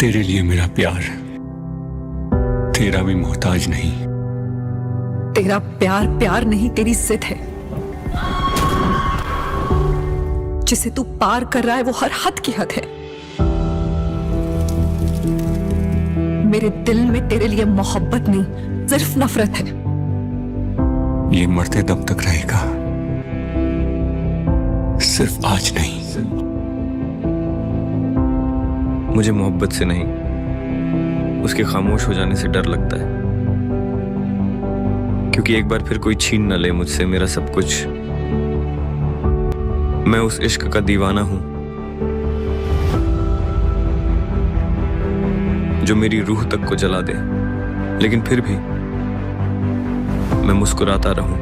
तेरे लिए मेरा प्यार तेरा भी मोहताज नहीं। तेरा प्यार प्यार नहीं, तेरी जिद है। जिसे तू पार कर रहा है वो हर हद की हद है। मेरे दिल में तेरे लिए मोहब्बत नहीं, सिर्फ नफरत है। ये मरते दम तक रहेगा, सिर्फ आज नहीं। मुझे मोहब्बत से नहीं, उसके खामोश हो जाने से डर लगता है, क्योंकि एक बार फिर कोई छीन न ले मुझसे मेरा सब कुछ। मैं उस इश्क का दीवाना हूं जो मेरी रूह तक को जला दे, लेकिन फिर भी मैं मुस्कुराता रहूं।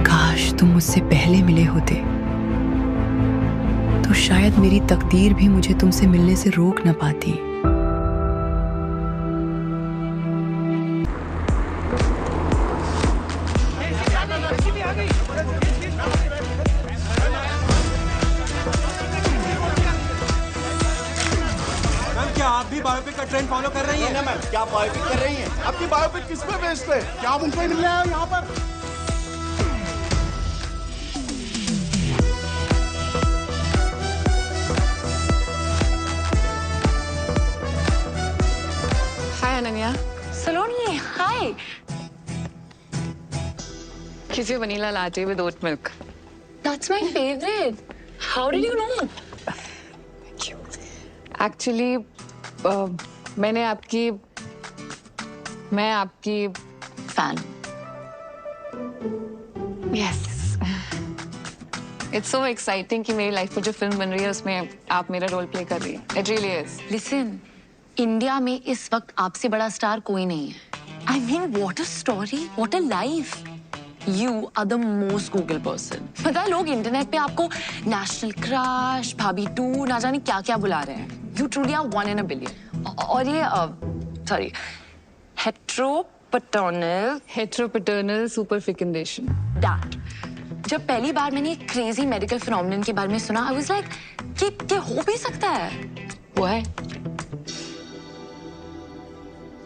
काश तुम मुझसे पहले मिले होते तो शायद मेरी तकदीर भी मुझे तुमसे मिलने से रोक न पाती। क्या आप भी बायोपिक का ट्रेंड फॉलो कर रही हैं? मैम, क्या बायोपिक कर रही हैं? आपकी बायोपिक किस पे बेस्ड है? क्या आप उनको ही मिलने आए हो यहाँ पर? हाय अनन्या। सलोनी, हाय। Kiss your vanilla latte with oat milk. That's my favorite. How did you know? Actually, मैं आपकी Fan. Yes. It's so exciting कि मेरी लाइफ में जो फिल्म बन रही है उसमें आप मेरा रोल प्ले कर रही है। It really is. Listen, India में इस वक्त आपसे बड़ा स्टार कोई नहीं है। I mean, what a story, what a life. You are the most Google person. पता है लोग इंटरनेट पे आपको नेशनल क्रश, भाभी 2, ना जाने क्या-क्या बुला रहे हैं। You truly are 1 in a billion. और ये sorry, Heteropaternal superfecundation. that. जब पहली बार मैंने एक क्रेजी मेडिकल फिनोमिनन के बारे में सुना, I was like, कि हो भी सकता है। वो है।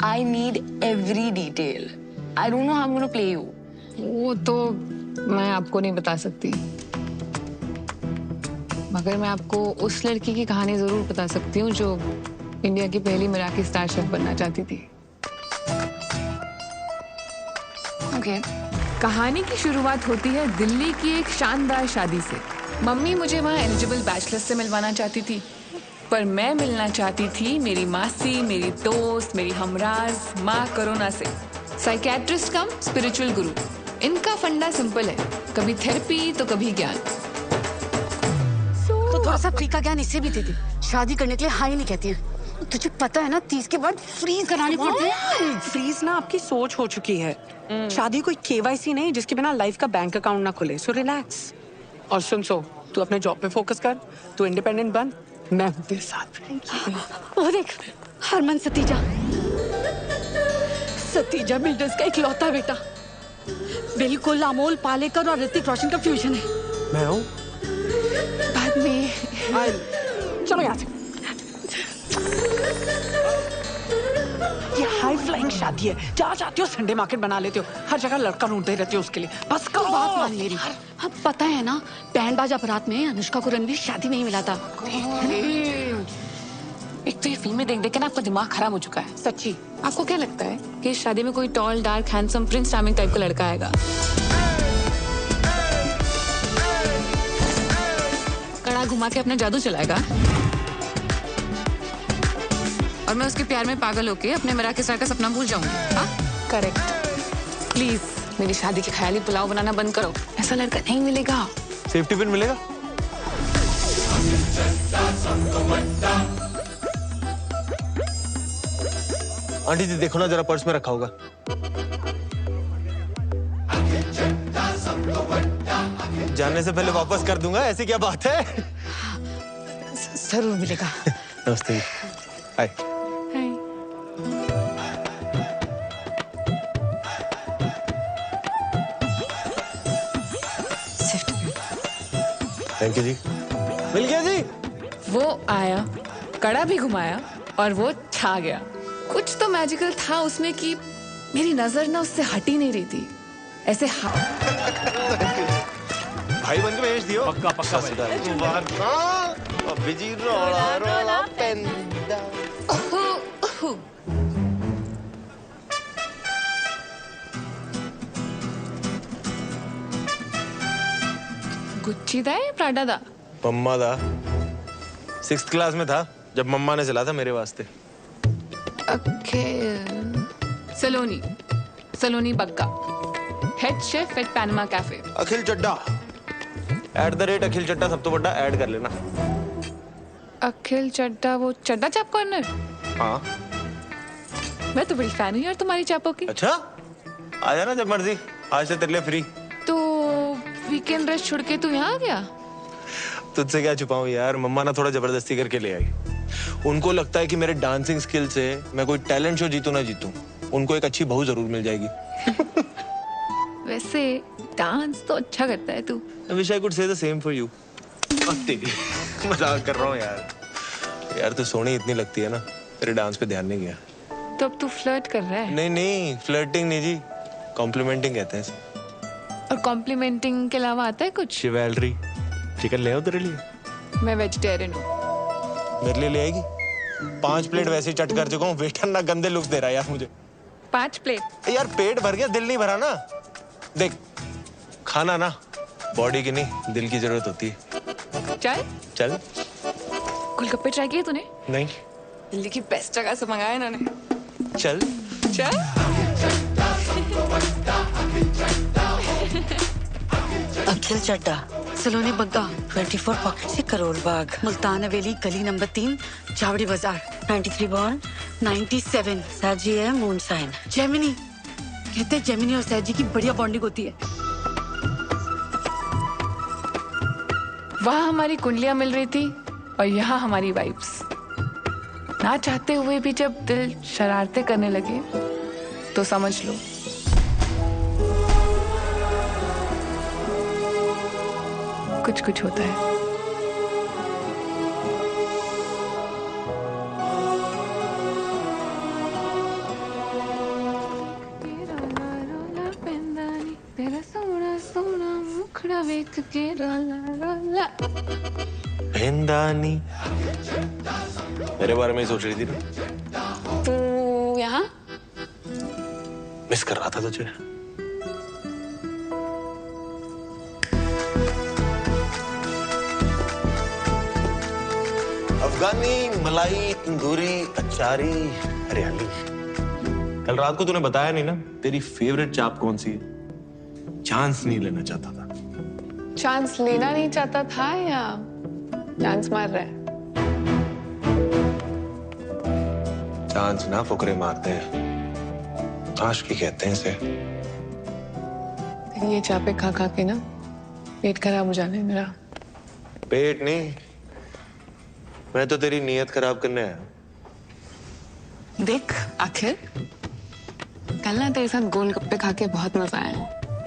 I need every detail. I don't know how I'm gonna play you. वो तो मैं आपको नहीं बता सकती, मगर मैं आपको उस लड़की की कहानी जरूर बता सकती हूँ जो इंडिया की पहली मराठी स्टार शेफ बनना चाहती थी। Okay. कहानी की शुरुआत होती है दिल्ली की एक शानदार शादी से। मम्मी मुझे वहाँ एलिजिबल बैचलर्स से मिलवाना चाहती थी, पर मैं मिलना चाहती थी मेरी मासी, मेरी दोस्त, मेरी हमराज माँ करोना से। साइकेट्रिस्ट कम स्पिरिचुअल गुरु। इनका फंडा सिंपल है, कभी थेरेपी तो कभी ज्ञान। तो थोड़ा सा फ्री का ज्ञान इससे भी दे दे। शादी करने के लिए हाई नहीं कहती है। तुझे पता है ना 30 के बाद फ्रीज कराने पड़ते हैं। फ्रीज ना आपकी सोच हो चुकी है। शादी कोई केवाईसी नहीं जिसके बिना लाइफ का बैंक अकाउंट ना खुले। So relax. और सुन, तू अपने जॉब पे फोकस कर, तू इंडिपेंडेंट बन, मैं हूँ तेरे साथ। वो देख, हरमन सतीजा बिल्डर्स का इकलौता बेटा। बिल्कुल अमोल पालेकर और ऋतिक रोशन का फ्यूजन है। मैं हूँ। बाद में चलो यहाँ से। ये हाई फ्लाइंग शादी है, जहाँ चाहती हो संडे मार्केट बना लेते हो। हर जगह लड़का ढूंढते रहते हो उसके लिए। बस करो, बात मान मेरी। अब पता है ना, बैंड बाजा बारात में अनुष्का को रणवीर शादी में ही मिला था। एक तो ये फिल्में देख देख के ना आपका दिमाग खराब हो चुका है। सच्ची। आपको क्या लगता है कि इस शादी में कोई tall dark handsome Prince charming type का लड़का आएगा? कड़ा घुमा के अपना जादू चलाएगा और मैं उसके प्यार में पागल होके अपने मराठी स्टार का सपना भूल जाऊंगी। हाँ, करेक्ट। प्लीज मेरी शादी के ख्याली पुलाव बनाना बंद करो। ऐसा लड़का नहीं मिलेगा। सेफ्टी पिन मिलेगा? आंटी जी देखो ना, जरा पर्स में रखा होगा। जाने से पहले वापस कर दूंगा, ऐसी क्या बात है? जरूर मिलेगा। नमस्ते। हाय। सिफ्ट। थैंक यू जी। मिल गया जी। वो आया कड़ा भी घुमाया और वो छा गया। कुछ तो मैजिकल था उसमें कि मेरी नजर ना उससे हट ही नहीं रही थी। ऐसे भाई बन के भेज दियो। पक्का पक्का अभी जी रोला रोला पेंदा। गुच्ची दा या प्राडा दा? मम्मा दा 6th क्लास में था जब मम्मा ने चला था मेरे वास्ते। Saloni Saloni Bagga, head chef at Panama cafe. Akhil Chadda @Akhil Chadda सब तो बड़ा ऐड कर लेना। अखिल चड्डा, वो चड्डा चाप कॉर्नर? हाँ मैं तो बड़ी फैन हूँ यार तुम्हारी चापों की। अच्छा आ जाना जब मर्जी, आज से तेरे लिए फ्री। तो वीकेंड रेस्ट छोड़ के तू यहाँ आ गया? तुझसे क्या छुपाऊं यार, मम्मा ना थोड़ा जबरदस्ती करके ले आई। उनको लगता है कि मेरे डांसिंग स्किल से मैं कोई टैलेंट शो जीतूं ना जीतूं, उनको एक अच्छी बहू जरूर मिल जाएगी। वैसे डांस तो अच्छा करता है तू। I wish I could say the same for you। तेरी मजाक कर रहा हूँ यार। यार तू सोनी इतनी लगती है ना, तेरे डांस पे ध्यान नहीं गया। तो अब तू फ्लर्ट कर रहा है? नहीं नहीं, फ्लर्टिंग नहीं जी, कॉम्प्लीमेंटिंग कहते हैं इसे। और कॉम्प्लीमेंटिंग के अलावा आता है कुछ? शिवैलरी। चिकन ले आओ तेरे लिए? मैं वेजिटेरियन हूँ। मेरे लिए ले आएगी? 5 प्लेट वैसे ही चट कर चुका हूँ, वेटर ना गंदे लुक्स दे रहा है यार मुझे। 5 प्लेट? यार पेट भर गया, दिल नहीं भरा ना। देख खाना ना बॉडी की नहीं, दिल की जरूरत होती है। चाय? चल। गोलगप्पे ट्राई किए तूने? नहीं। दिल्ली की बेस्ट जगह से मंगाया इन्होंने। चल। चल। अखिल चड्डा, सलोनी बग्गा, 24 पॉकेट से करोल बाग, मुल्तान हवेली, गली नंबर 3, चावड़ी बाजार, 93 बॉर्न, 97, सैजी है मून साइन। जेमिनी, कहते हैं जेमिनी और सैजी की बढ़िया बॉन्डिंग होती है। वहाँ हमारी कुंडलियां मिल रही थी और यहाँ हमारी वाइब्स। ना चाहते हुए भी जब दिल शरारतें करने लगे तो समझ लो कुछ कुछ होता है। तेरा सोना सोना मुखड़ा वेख के रोला रोला। पेंदानी मेरे बारे में ही सोच रही थी ना? तू यहाँ? मिस कर रहा था तुझे। अफगानी मलाई तंदूरी अचारी हरियाली। कल रात को तूने बताया नहीं ना तेरी फेवरेट चाप कौन सी है? चांस नहीं लेना चाहता था। चांस लेना नहीं चाहता था या चांस मार रहा है? चांस ना फुकरे मारते हैं, आशिकी कहते हैं इसे। ये चापे खा खा के ना पेट खराब हो जाने मेरा। पेट नहीं, मैं तो तेरी नीयत खराब करने आया। देख आखिर कल ना तेरे साथ गोलगप्पे खा के बहुत मजा आया।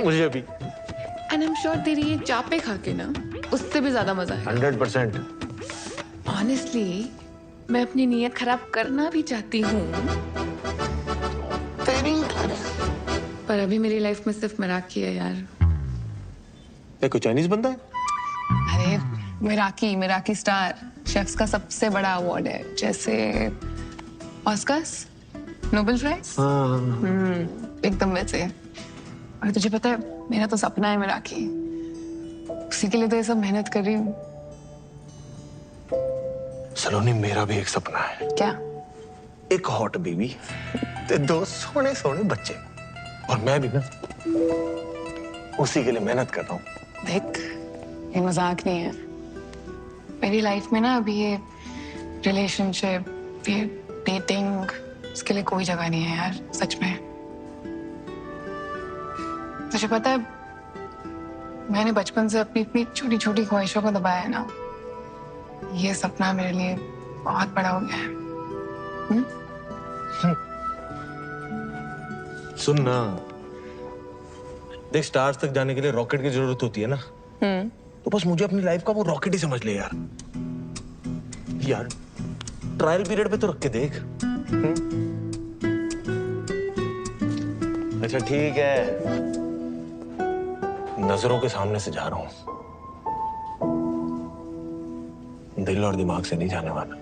मुझे भी। एंड आई एम श्योर तेरी ये चापे खा के ना उससे भी ज्यादा मजा आया। 100%। ऑनेस्टली मैं अपनी नीयत खराब करना भी चाहती हूँ, पर अभी मेरी लाइफ में सिर्फ मिराकी है यार। ये कोई चाइनीज बंदा है? अरे मिराकी स्टार, शेफ्स का सबसे बड़ा अवार्ड है, जैसे ऑस्कर्स, नोबेल प्राइज। एकदम वैसे। और तुझे पता है मेरा तो सपना है मिराकी, उसी के लिए तो ये सब मेहनत कर रही हूँ। सलोनी मेरा भी एक सपना है। क्या? एक हॉट बेबी ते 2 सोने सोने बच्चे, और मैं भी ना उसी के लिए मेहनत कर रहा हूँ। देख ये मजाक नहीं है, मेरी लाइफ में ना अभी ये रिलेशनशिप, ये डेटिंग, इसके लिए कोई जगह नहीं है यार, सच में। तुझे पता है मैंने बचपन से अपनी इतनी छोटी छोटी ख्वाहिशों को दबाया है ना, ये सपना मेरे लिए बहुत बड़ा हो गया है। सुन ना, देख स्टार्स तक जाने के लिए रॉकेट की जरूरत होती है ना, तो बस मुझे अपनी लाइफ का वो रॉकेट ही समझ ले यार। ट्रायल पीरियड पे तो रख के देख। अच्छा ठीक है, नजरों के सामने से जा रहा हूं, दिल और दिमाग से नहीं जाने वाला।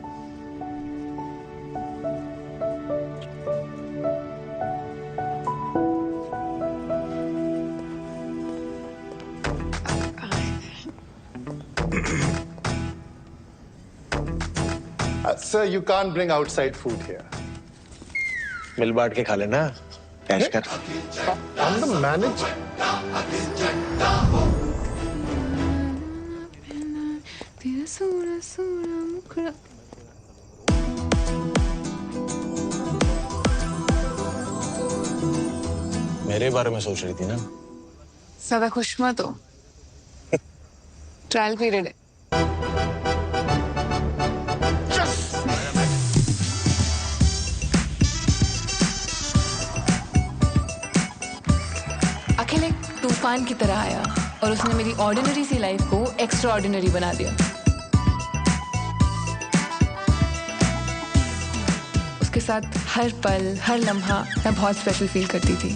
Sir, you can't bring outside food here. मिल बांट के खा लेना, कैश कर। I'm the manager. तेरा सोना सोना मुखड़ा। मेरे बारे में सोच रही थी ना? ज्यादा खुश मत हो, ट्रायल पीरियड है। अखिल एक तूफान की तरह आया और उसने मेरी ऑर्डिनरी सी लाइफ को एक्स्ट्रा ऑर्डिनरी बना दिया। उसके साथ हर पल हर लम्हा मैं बहुत स्पेशल फील करती थी।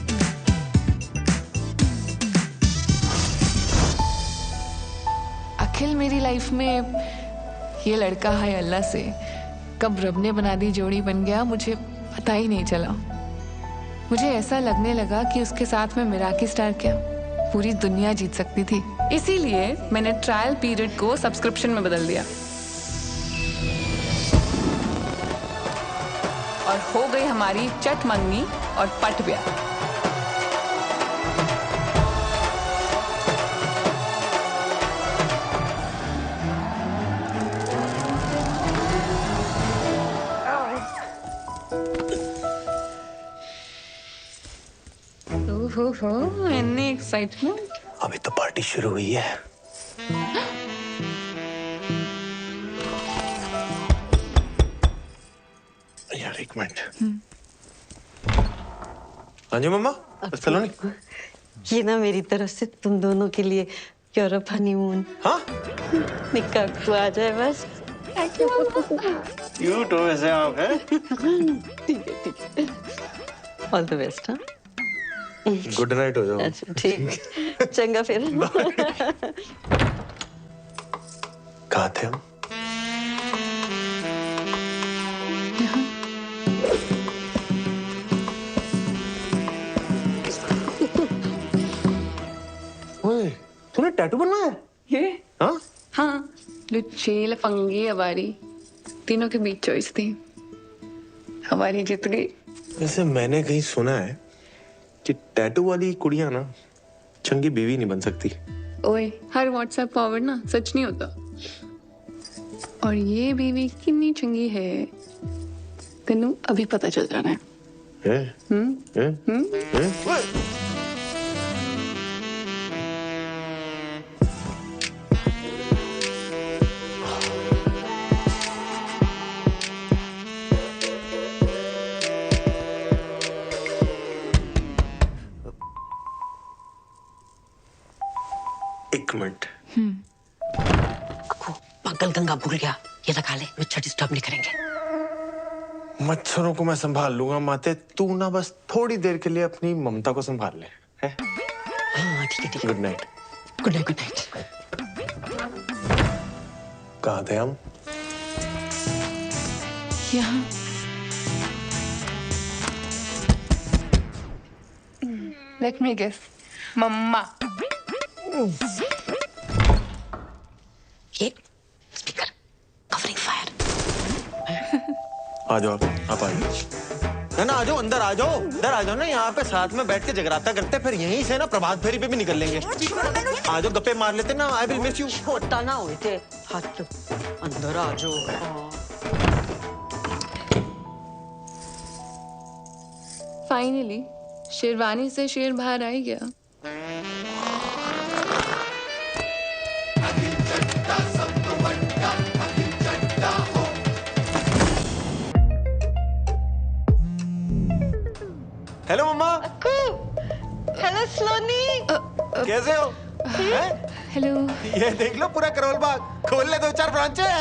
अखिल मेरी लाइफ में ये लड़का है अल्लाह से कब रब ने बना दी जोड़ी बन गया, मुझे पता ही नहीं चला। मुझे ऐसा लगने लगा कि उसके साथ में मिराकी स्टार क्या पूरी दुनिया जीत सकती थी। इसीलिए मैंने ट्रायल पीरियड को सब्सक्रिप्शन में बदल दिया और हो गई हमारी चट मंगनी और पट ब्याह। ओहो, इतनी एक्साइटमेंट। अभी तो पार्टी शुरू हुई है। यार एक मिनट। हाँ जी मम्मा, सलोनी। ये ना मेरी तरफ से तुम दोनों के लिए यूरोप हनीमून। हाँ? निकाह को आ जाए बस। क्यूट हो वैसे आप, हैं? ठीक है। All the best. हाँ, गुड नाइट हो जाओ। अच्छा ठीक, चंगा फिर। कहाँ थे हम? ओए, तूने टैटू बनवाया है? ये? हाँ? हाँ, लुच्ची लफंगी हमारी तीनों के बीच चॉइस थी, हमारी जीत गई। वैसे मैंने कहीं सुना है कि टैटू वाली कुड़ियां ना चंगी बीवी नहीं बन सकती। ओए, हर व्हाट्सएप फॉरवर्ड ना सच नहीं होता। और ये बीवी कितनी चंगी है तेनू अभी पता चल जाना है। एक मिनट। पागल गंगा भूल गया, ये लगा ले, मच्छर डिस्टर्ब नहीं करेंगे। मच्छरों को मैं संभाल लूंगा माते, तू ना बस थोड़ी देर के लिए अपनी ममता को संभाल ले। है? हाँ ठीक है। Good night. Good night. Good night. कहाँ थे हम? यहाँ। लेट मी गेस, मम्मा। ये स्पीकर कवरिंग फायर। आ जाओ, आप आ जाओ। है ना, आ जाओ, अंदर आ जाओ, इधर आ जाओ ना, यहाँ पे साथ में बैठ के जगराता करते, फिर यहीं से ना प्रभात फेरी पे भी निकल लेंगे। आ जाओ, गप्पे मार लेते ना। I will miss you. छोटा ना हुए थे हाथ, अंदर आ जाओ। फाइनली शेरवानी से शेर बाहर आ ही गया। हेलो मम्मा। हेलो सलोनी। कैसे हो? हेलो। ये देख लो पूरा करोल बाग, खोल ले 2-4 ब्रांचें।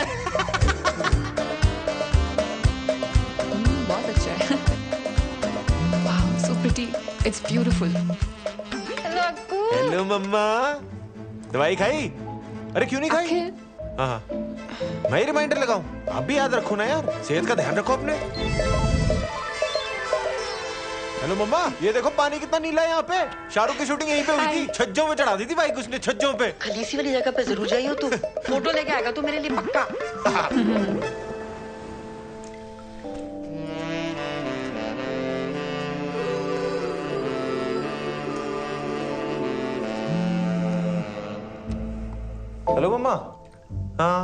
It's beautiful. हेलो मम्मा, दवाई खाई? अरे क्यों नहीं खाई? अखिल, हाँ हाँ, मैं ही रिमाइंडर लगाऊं? आप भी याद रखो ना यार, सेहत का ध्यान रखो अपने। हेलो मम्मा, ये देखो पानी कितना नीला है यहाँ पे। शाहरुख की शूटिंग यहीं पे हुई थी, छज्जों में चढ़ा दी थी बाइक उसने, छज्जों पे। खलीसी वाली जगह पे जरूर जाइयो तू, फोटो लेके आएगा तू मेरे लिए पक्का। हेलो मम्मा। हाँ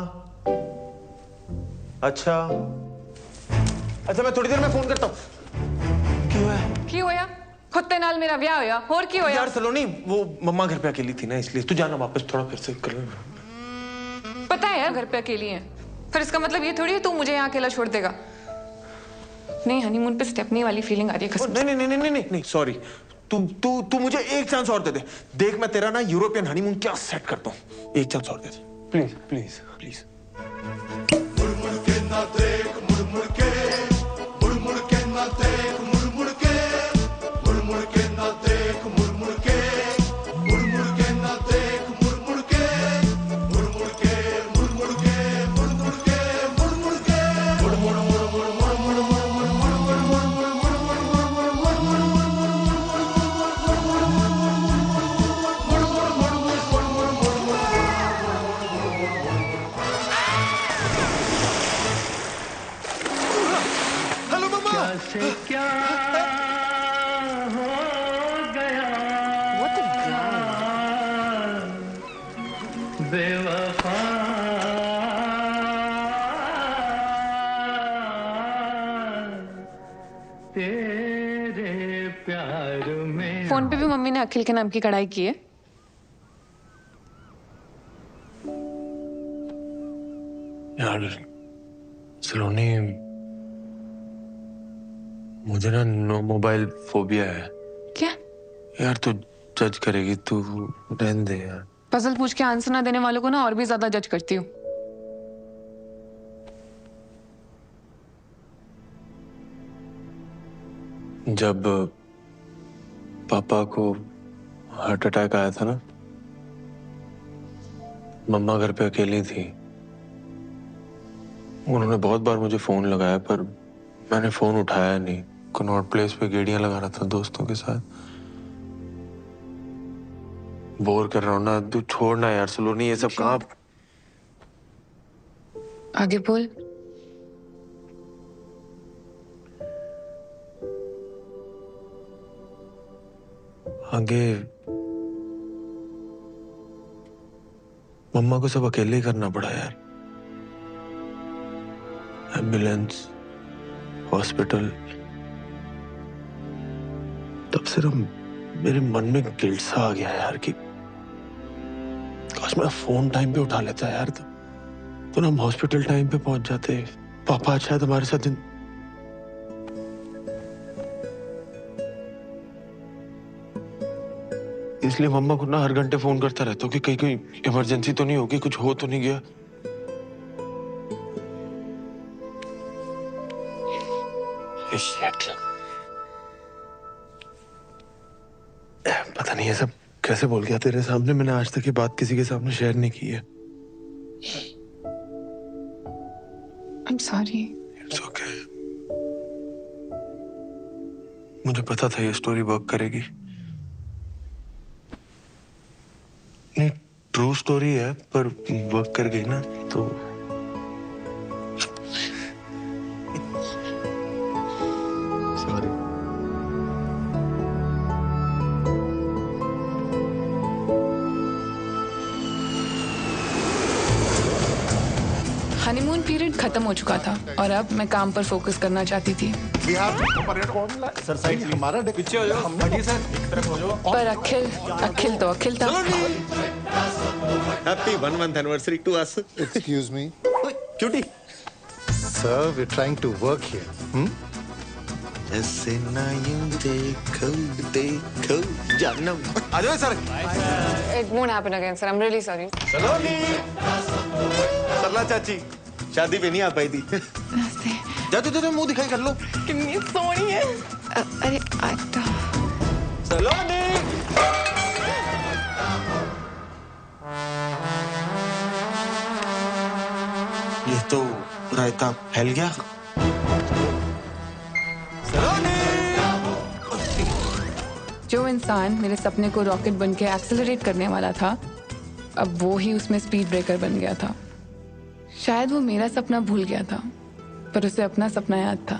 अच्छा अच्छा, मैं थोड़ी देर में फोन करता हूँ। क्यों है? की होया? खुत्ते नाल मेरा ब्याह होया, और की होया? यार सलोनी, वो मम्मा घर पे अकेली थी ना, इसलिए तू जाना वापस थोड़ा फिर से कर लेना। पता है यार घर पे अकेली है, फिर इसका मतलब ये थोड़ी है तू मुझे यहाँ अकेला छोड़ देगा। नहीं, हनीमून पे स्टेपनी वाली फीलिंग आ रही है कसम से। नहीं नहीं नहीं नहीं नहीं, सॉरी। तू मुझे एक चांस और दे दे। देख मैं तेरा ना यूरोपियन हनीमून क्या सेट करता हूँ। एक चांस और दे दे प्लीज प्लीज प्लीज। क्या हो गया बेवफा, तेरे प्यार में। फोन पे भी मम्मी ने अखिल के नाम की कढ़ाई की है। यार सलोनी, मुझे ना नो मोबाइल फोबिया है। क्या? यार तू जज करेगी, तू रहने दे यार। पजल पूछ के आंसर ना देने वालों को ना और भी ज्यादा जज करती हूँ। जब पापा को हार्ट अटैक आया था ना, मम्मा घर पे अकेली थी। उन्होंने बहुत बार मुझे फोन लगाया पर मैंने फोन उठाया नहीं। कनॉट प्लेस पे गेड़ियां लगा रहा था दोस्तों के साथ। बोर कर रहा हूं ना, तू छोड़ना यार सलोनी, ये सब कहाँ। आगे बोल। आगे मम्मा को सब अकेले ही करना पड़ा यार। Ambulance, hospital. तब से ना मेरे मन में गिल्ट सा आ गया यार कि काश मैं फोन टाइम पे उठा लेता यार, तो ना हम हॉस्पिटल टाइम पे पहुंच जाते। पापा आज शायद हमारे साथ इसलिए मम्मा को ना हर घंटे फोन करता रहता हूँ कि कहीं कोई इमरजेंसी तो नहीं होगी, कुछ हो तो नहीं गया। पता नहीं ये सब कैसे बोल गया तेरे सामने। मैंने आज तक ये बात किसी के सामने शेयर नहीं की है। I'm sorry. It's okay. मुझे पता था ये स्टोरी वर्क करेगी। नहीं, ट्रू स्टोरी है पर वर्क कर गई ना तो। सॉरी। हनीमून पीरियड खत्म हो चुका था और अब मैं काम पर फोकस करना चाहती थी। सर साइड हमारा पीछे हो जाओ, हटिए सर, एक तरफ हो जाओ। पर अखिल तो अखिल था। Happy 1 month anniversary to us. Excuse me. Cutie. Sir, we're trying to work here. ऐसे ना यूं देखो जानम। आ जाओ sir. It won't happen again, sir. I'm really sorry. सलोनी, सरला चाची शादी पे नहीं आ पाई थी। नमस्ते। जा मुंह दिखाई कर लो। कितनी सोहनी है। अरे आटा। सलोनी। ये तो रायता फैल गया। जो इंसान मेरे सपने को रॉकेट बन के एक्सेलरेट करने वाला था, अब वो ही उसमें स्पीड ब्रेकर बन गया था। शायद वो मेरा सपना भूल गया था, पर उसे अपना सपना याद था।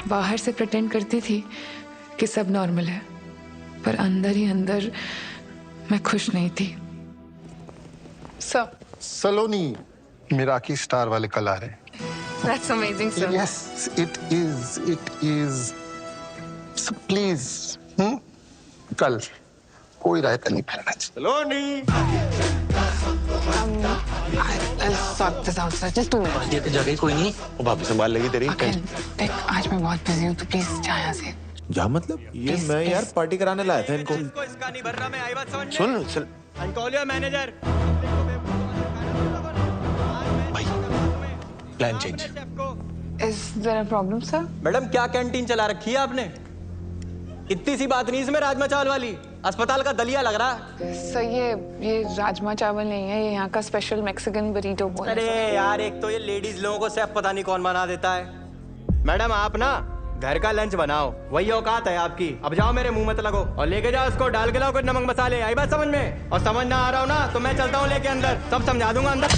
बाहर से प्रिटेंड करती थी कि सब नॉर्मल है, पर अंदर ही अंदर मैं खुश नहीं थी। सर, सलोनी मिराकी स्टार वाले कल आ रहे हैं। That's amazing sir. Yes, it is. So please, कल कोई रायता नहीं फैलना चाहिए। सलोनी। I'll sort this out, sir. Just 2 minutes. ये तो जगह कोई नहीं, वो भाभी संभाल लेगी तेरी। देख, आज मैं बहुत बिजी हूँ, तो प्लीज जा यहाँ से। जा मतलब? ये मैं यार पार्टी कराने लाया था इनको। इसका नहीं भर रहा, मैं आई बात समझ में। सुन आई कॉल योर मैनेजर। भाई, plan change. Is there a problem, sir? Madam क्या कैंटीन चला रखी है आपने? इतनी सी बात नहीं इसमें राजमा चावल वाली, अस्पताल का दलिया लग रहा है। सर, ये राजमा चावल नहीं है, ये यहाँ का स्पेशल मैक्सिकन बरीटो बोल। अरे यार, एक तो ये लेडीज लोगों को सेफ पता नहीं कौन बना देता है। मैडम आप ना घर का लंच बनाओ, वही औकात है आपकी। अब जाओ, मेरे मुंह मत लगो और लेके जाओ उसको, डाल के लाओ कुछ नमक मसाले। आई बात समझ में? और समझ ना आ रहा हो ना तो मैं चलता हूँ लेके अंदर, सब समझा दूंगा अंदर।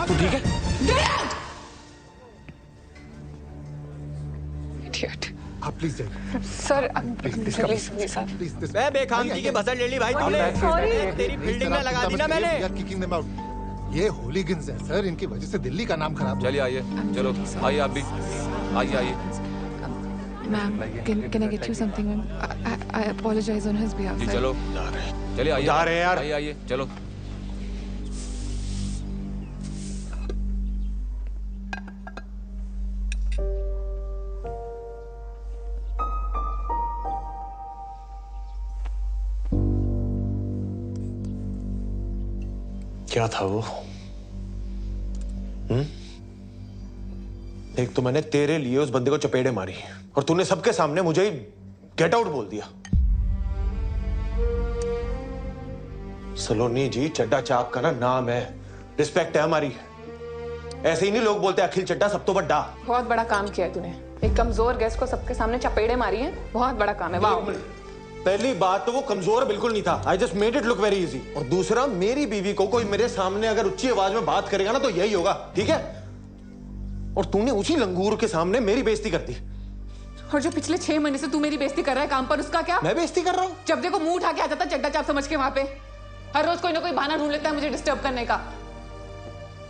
तू ठीक है? आप प्लीज जाइए। Sir, please sir. प्लीज मैं बेखामती की बसर ले ली भाई तूने। तेरी फील्डिंग में लगा दी ना मैंने। Kicking them out. ये होलीगन्स हैं सर, इनकी वजह से दिल्ली का नाम खराब। चलिए आइए, चलो आइए आप भी आइए। Ma'am, can I get you something, ma'am? I apologize on his behalf. जी चलो, चलिए आइए। जा रहे हैं यार। आइए चलो। क्या था वो? एक तो मैंने तेरे लिए उस बंदे को चपेड़े मारी और तूने सबके सामने मुझे ही गेट आउट बोल दिया। सलोनी जी, चड्डा चाप का ना नाम है, रिस्पेक्ट है हमारी। ऐसे ही नहीं लोग बोलते अखिल चड्डा सब तो बड़ा। बहुत बड़ा काम किया है तूने, एक कमजोर गेस्ट को सबके सामने चपेड़े मारी है, बहुत बड़ा काम है। वाह। पहली बात तो वो कमजोर बिल्कुल नहीं था, I just made it look very easy. और दूसरा, मेरी बीवी को कोई मेरे सामने अगर ऊंची आवाज में बात करेगा ना तो यही होगा, ठीक है? और तूने उसी लंगूर के सामने मेरी बेइज्जती कर दी। और जो पिछले 6 महीने से तू मेरी बेइज्जती कर रहा है काम पर, उसका क्या? मैं बेइज्जती कर रहा हूँ? जब देखो मुंह उठा के आ जाता चड्डा चाप समझ के वहां पे। हर रोज कोई ना कोई बहाना ढूंढ लेता है मुझे डिस्टर्ब करने का।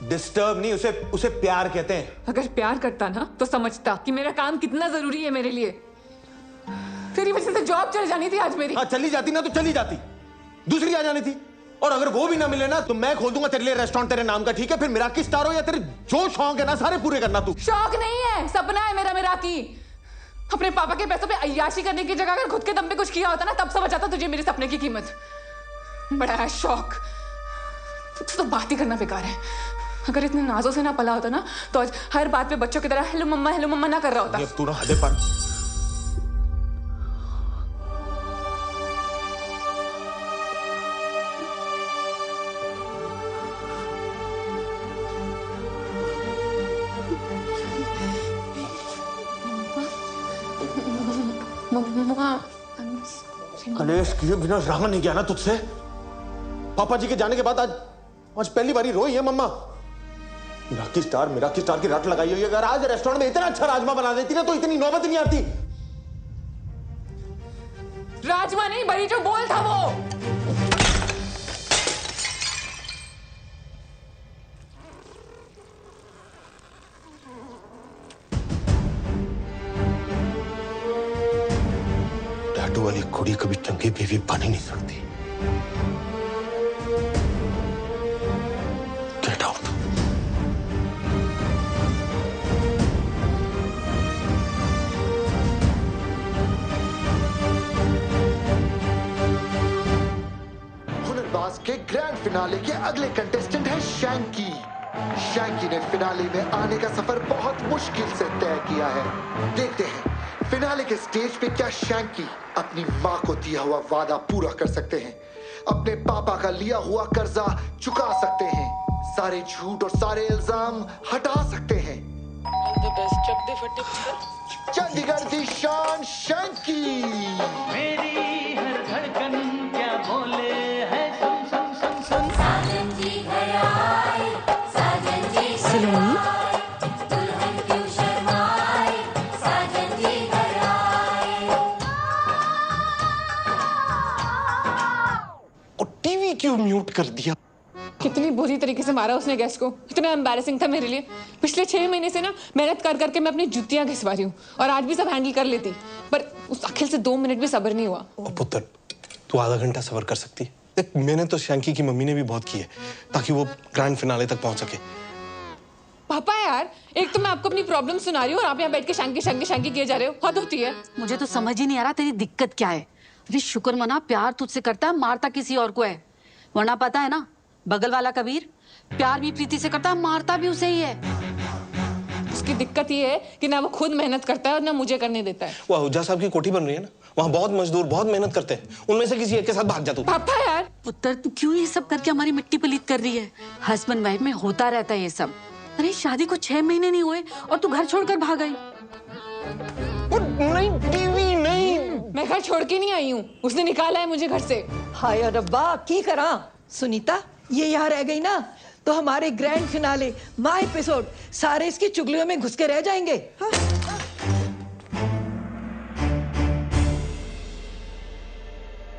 डिस्टर्ब नहीं, उसे प्यार कहते हैं। अगर प्यार करता ना तो समझता कि मेरा काम कितना जरूरी है मेरे लिए। तेरी वजह से जॉब चली जानी थी आज मेरी। हाँ, चली जाती ना तो चली जाती, दूसरी आ जानी थी। और अगर वो भी ना मिले ना तो मैं खोल दूंगा तेरे लिए रेस्टोरेंट तेरे नाम का, ठीक है? फिर मिराकी स्टार हो या तेरे जो शौक है ना सारे पूरे करना तू। शौक नहीं है, सपना है मेरा मिराकी। अपने पापा के पैसों पे अय्याशी करने की जगह अगर खुद के दम पे कुछ किया होता ना तब समझ आता तुझे मेरे सपने की कीमत। बड़ा है शौक, तो बात ही करना बेकार है। अगर इतने नाजों से ना पला होता ना तो आज हर बात पे बच्चों की तरह हेलो मम्मा ना कर रहा होता। अब तू ना हदे पर। कलेश किए बिना रहा नहीं गया ना तुझसे। पापा जी के जाने के बाद आज पहली बारी रोई है मम्मा। मिराकी स्टार की रट लगाई हुई है। अगर आज रेस्टोरेंट में इतना अच्छा राजमा बना देती ना तो इतनी नौबत ही नहीं आती। राजमा नहीं, बड़ी जो बोल था वो। टैटू वाली कुड़ी कभी चंगी बीवी बन ही नहीं सकती। Get out. फिनाले के अगले कंटेस्टेंट है शैंकी। शैंकी ने फिनाले में आने का सफर बहुत मुश्किल से तय किया है। देखते हैं फिनाले के स्टेज पे क्या शैंकी अपनी माँ को दिया हुआ वादा पूरा कर सकते हैं, अपने पापा का लिया हुआ कर्जा चुका सकते हैं, सारे झूठ और सारे इल्जाम हटा सकते हैं। चंडीगढ़ की शान शैंकी। मेरी हर धड़कन क्या बोले है, सुन सुन सुन सुन। साजन जी घर आए, साजन जी सलोनी दुल्हन क्यों शर्माए, साजन जी घर आए। और टीवी क्यों म्यूट कर दिया? कितनी बुरी तरीके से मारा उसने गेस्ट को, इतना एम्बैरेसिंग था मेरे लिए। पिछले 6 महीने से ना मेहनत कर करके मैं अपनी जुतियां घिसवा रही हूँ और आज भी सब हैंडल कर लेती, पर उस अखिल से 2 मिनट भी सब्र नहीं हुआ। ओ पुत्र, तू आधा घंटा सब्र कर सकती है? देख, मैंने तो शैंकी की मम्मी ने भी बहुत की है ताकि वो ग्रैंड फिनाले तक पहुंच सके। पापा यार, एक तो मैं आपको अपनी प्रॉब्लम सुना रही हूँ और आप यहाँ बैठ के शैंकी शैंकी शैंकी किए जा रहे हो, हद होती है। मुझे तो समझ ही नहीं आ रहा तेरी दिक्कत क्या है। अरे शुक्र मना, प्यार तुझसे करता है, मारता किसी और को है। वरना पता है ना, बगल वाला कबीर प्यार भी प्रीति से करता है, मारता भी उसे ही है। उसकी दिक्कत ये है कि ना वो खुद मेहनत करता है और ना मुझे करने देता है। वो हुज्जा साहब की कोठी बन रही है ना, वहाँ बहुत मजदूर बहुत मेहनत करते हैं, उनमें से किसी एक के साथ भाग जा तू। पापा यार, पुत्र तू क्यों ये सब करके हमारी मिट्टी पलीत कर रही है? हस्बैंड वाइफ में होता रहता है ये सब। अरे शादी को 6 महीने नहीं हुए और तू घर छोड़कर भाग गई। नहीं टीवी नहीं, मैं घर छोड़ के नहीं आई हूँ, उसने निकाला है मुझे घर से। हाय रब्बा, की करा सुनीता, ये यहाँ रह गई ना तो हमारे ग्रैंड फिनाले माय एपिसोड सारे इसकी चुगलियों में घुस के रह जाएंगे। हाँ?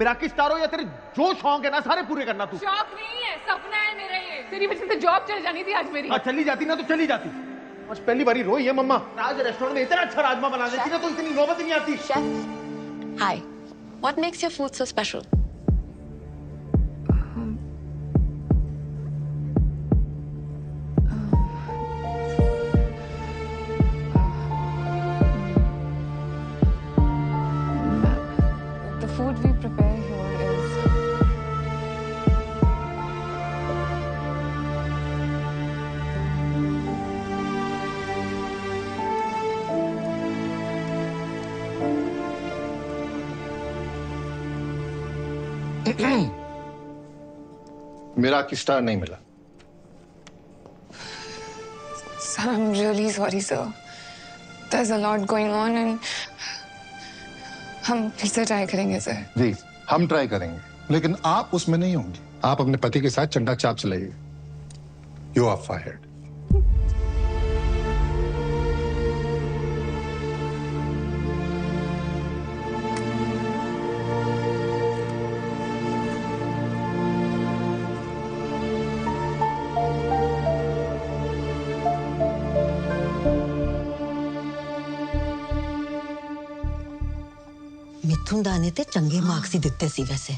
मेरा किस तारो या तेरे जो शौक है ना सारे पूरे करना तू। शौक नहीं है, सपना है मेरा ये। तेरी वजह से जॉब चल जानी थी आज मेरी। चली जाती ना तो चली जाती। आज पहली बारी रोई है मम्मा। आज रेस्टोरेंट में इतना अच्छा राजमा बना देती ना तो इतनी नौबत नहीं आती। Hi. What makes your food so special? The food we prepare here is मेरा की स्टार नहीं मिला। Sir, I'm really sorry, sir. There's a lot going on and हम फिर से ट्राई करेंगे सर। जी हम ट्राई करेंगे, लेकिन आप उसमें नहीं होंगे। आप अपने पति के साथ चंडा चाप चलाइए। You are fired. मिथुन दाने ते चंगे मार्क्स ही दिते सी वैसे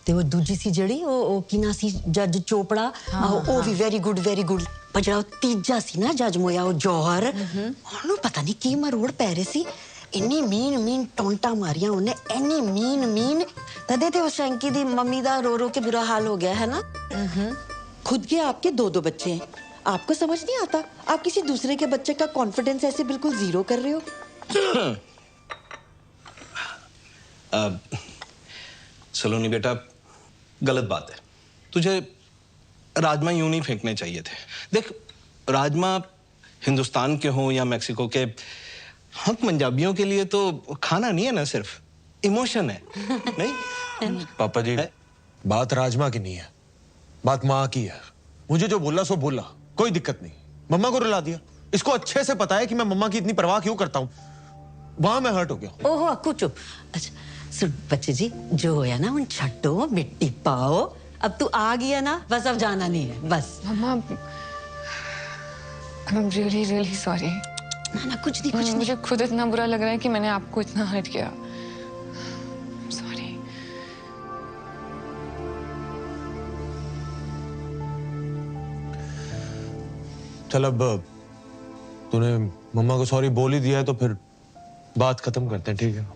ते वो दूजी सी जड़ी ओ किना सी जज चोपड़ा ओ भी वेरी गुड पर जड़ा तीजा सी ना जज मोया ओ जौहर ओनु पता नहीं की मरोड़ पैरे सी इन्नी मीन टोंटा मारियां उन्हें इन्नी मीन तदे ते उस शैंकी दी मम्मी दा रो के बुरा हाल हो गया है ना। खुद के आपके 2 बच्चे हैं, आपको समझ नहीं आता आप किसी दूसरे के बच्चे का कॉन्फिडेंस ऐसे बिल्कुल जीरो कर रहे हो। सलोनी बेटा, गलत बात है। तुझे राजमा यूं नहीं फेंकने चाहिए थे। देख, राजमा हिंदुस्तान के हों या मैक्सिको के, हम पंजाबियों के लिए तो खाना नहीं है ना, सिर्फ इमोशन है। नहीं पापा जी, बात राजमा की नहीं है, बात माँ की है। मुझे जो बोला सो बोला, कोई दिक्कत नहीं। मम्मा को रुला दिया। इसको अच्छे से पता है कि मैं मम्मा की इतनी परवाह क्यों करता हूँ। वहां मैं हर्ट हो गया। ओहो अक्कू चुप। अच्छा सुन बच्चे जी, जो होया ना उन छट्टो मिट्टी पाओ। अब तू आ गया ना, बस अब जाना नहीं है बस। मम्मा, I'm really sorry। ना कुछ नहीं। मुझे खुद इतना बुरा लग रहा है कि मैंने आपको इतना हर्ट किया। सॉरी। चल अब तूने मम्मा को सॉरी बोल ही दिया है तो फिर बात खत्म करते हैं, ठीक है?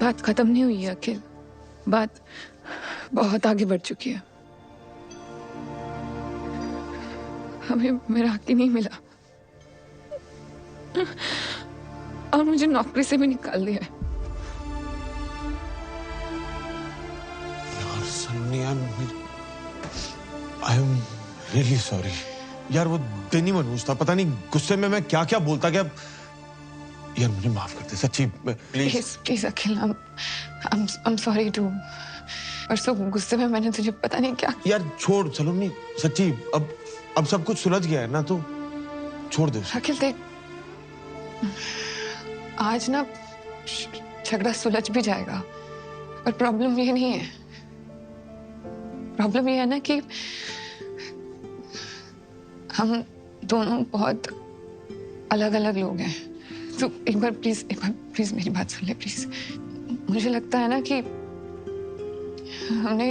बात खत्म नहीं हुई है अखिल, बात बहुत आगे बढ़ चुकी है। हमें मेरा हक ही नहीं मिला और मुझे नौकरी से भी निकाल दिया है। यार Sunny, I am really sorry यार। वो दिन ही मनहूस था, पता नहीं गुस्से में मैं क्या क्या बोलता गया। यार मुझे माफ कर दे सच्ची, please please Akhil, I'm sorry too। परसों गुस्से में मैंने तुझे पता नहीं क्या। यार छोड़ सलोनी, सच्ची अब सब कुछ सुलझ गया है ना, तो छोड़ दे। अखिल देख, आज ना झगड़ा सुलझ भी जाएगा, पर प्रॉब्लम ये नहीं है। प्रॉब्लम ये है ना कि हम दोनों बहुत अलग अलग लोग हैं। तो एक बार प्लीज मेरी बात सुन ले प्लीज। मुझे लगता है ना कि हमने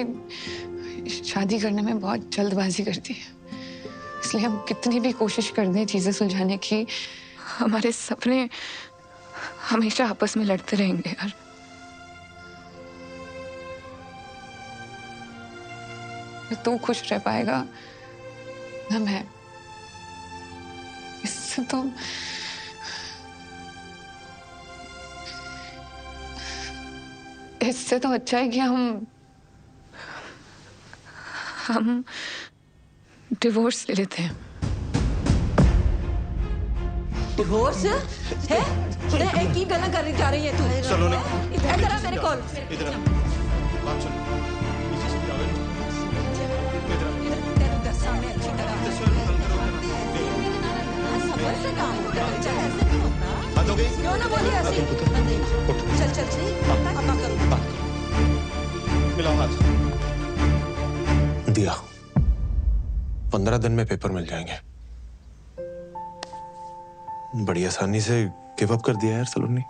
शादी करने में बहुत जल्दबाजी कर दी है, इसलिए हम कितनी भी कोशिश कर दें चीजें सुलझाने की, हमारे सपने हमेशा आपस में लड़ते रहेंगे यार। तू खुश रह पाएगा ना मैं। इससे तो अच्छा है कि हम डिवोर्स ले लेते हैं। डिवोर्स है? एक ही गला कर जा रही है तू। चलो ना। इधर आ मेरे कॉल। इधर आ। बात सुन। सामने अच्छी तरह से काम बात हो गई? क्यों ना बोली ऐसी? चल चल मिलाओ हाथ। दिया 15 दिन में पेपर मिल जाएंगे। बड़ी आसानी से गिव अप कर दिया यार सलोनी।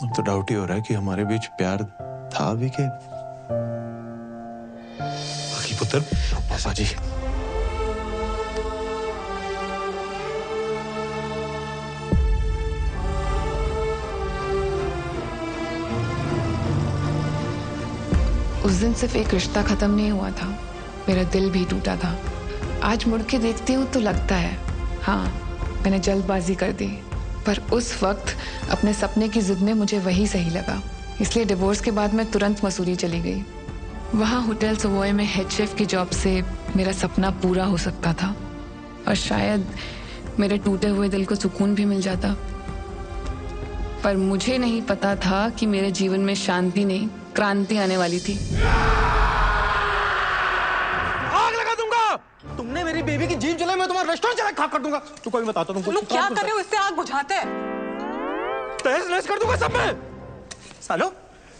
अब तो डाउट ही हो रहा है कि हमारे बीच प्यार था भी के बाकी पुत्र पापा जी। उस दिन सिर्फ एक रिश्ता खत्म नहीं हुआ था, मेरा दिल भी टूटा था। आज मुड़ के देखती हूँ तो लगता है हाँ, मैंने जल्दबाजी कर दी, पर उस वक्त अपने सपने की जिद में मुझे वही सही लगा। इसलिए डिवोर्स के बाद मैं तुरंत मसूरी चली गई। वहाँ होटल सवॉय में हेड शेफ की जॉब से मेरा सपना पूरा हो सकता था और शायद मेरे टूटे हुए दिल को सुकून भी मिल जाता। पर मुझे नहीं पता था कि मेरे जीवन में शांति नहीं, क्रांति आने वाली थी। आग लगा दूंगा। तुमने मेरी बेबी की जीभ जलाई, मैं तुम्हारा रेस्टोरेंट चला खाक कर दूंगा। तू कोई बताता तुमको। लोग क्या कर रहे हो? इससे आग बुझाते हैं। तहस नहस कर दूंगा सब में। सालो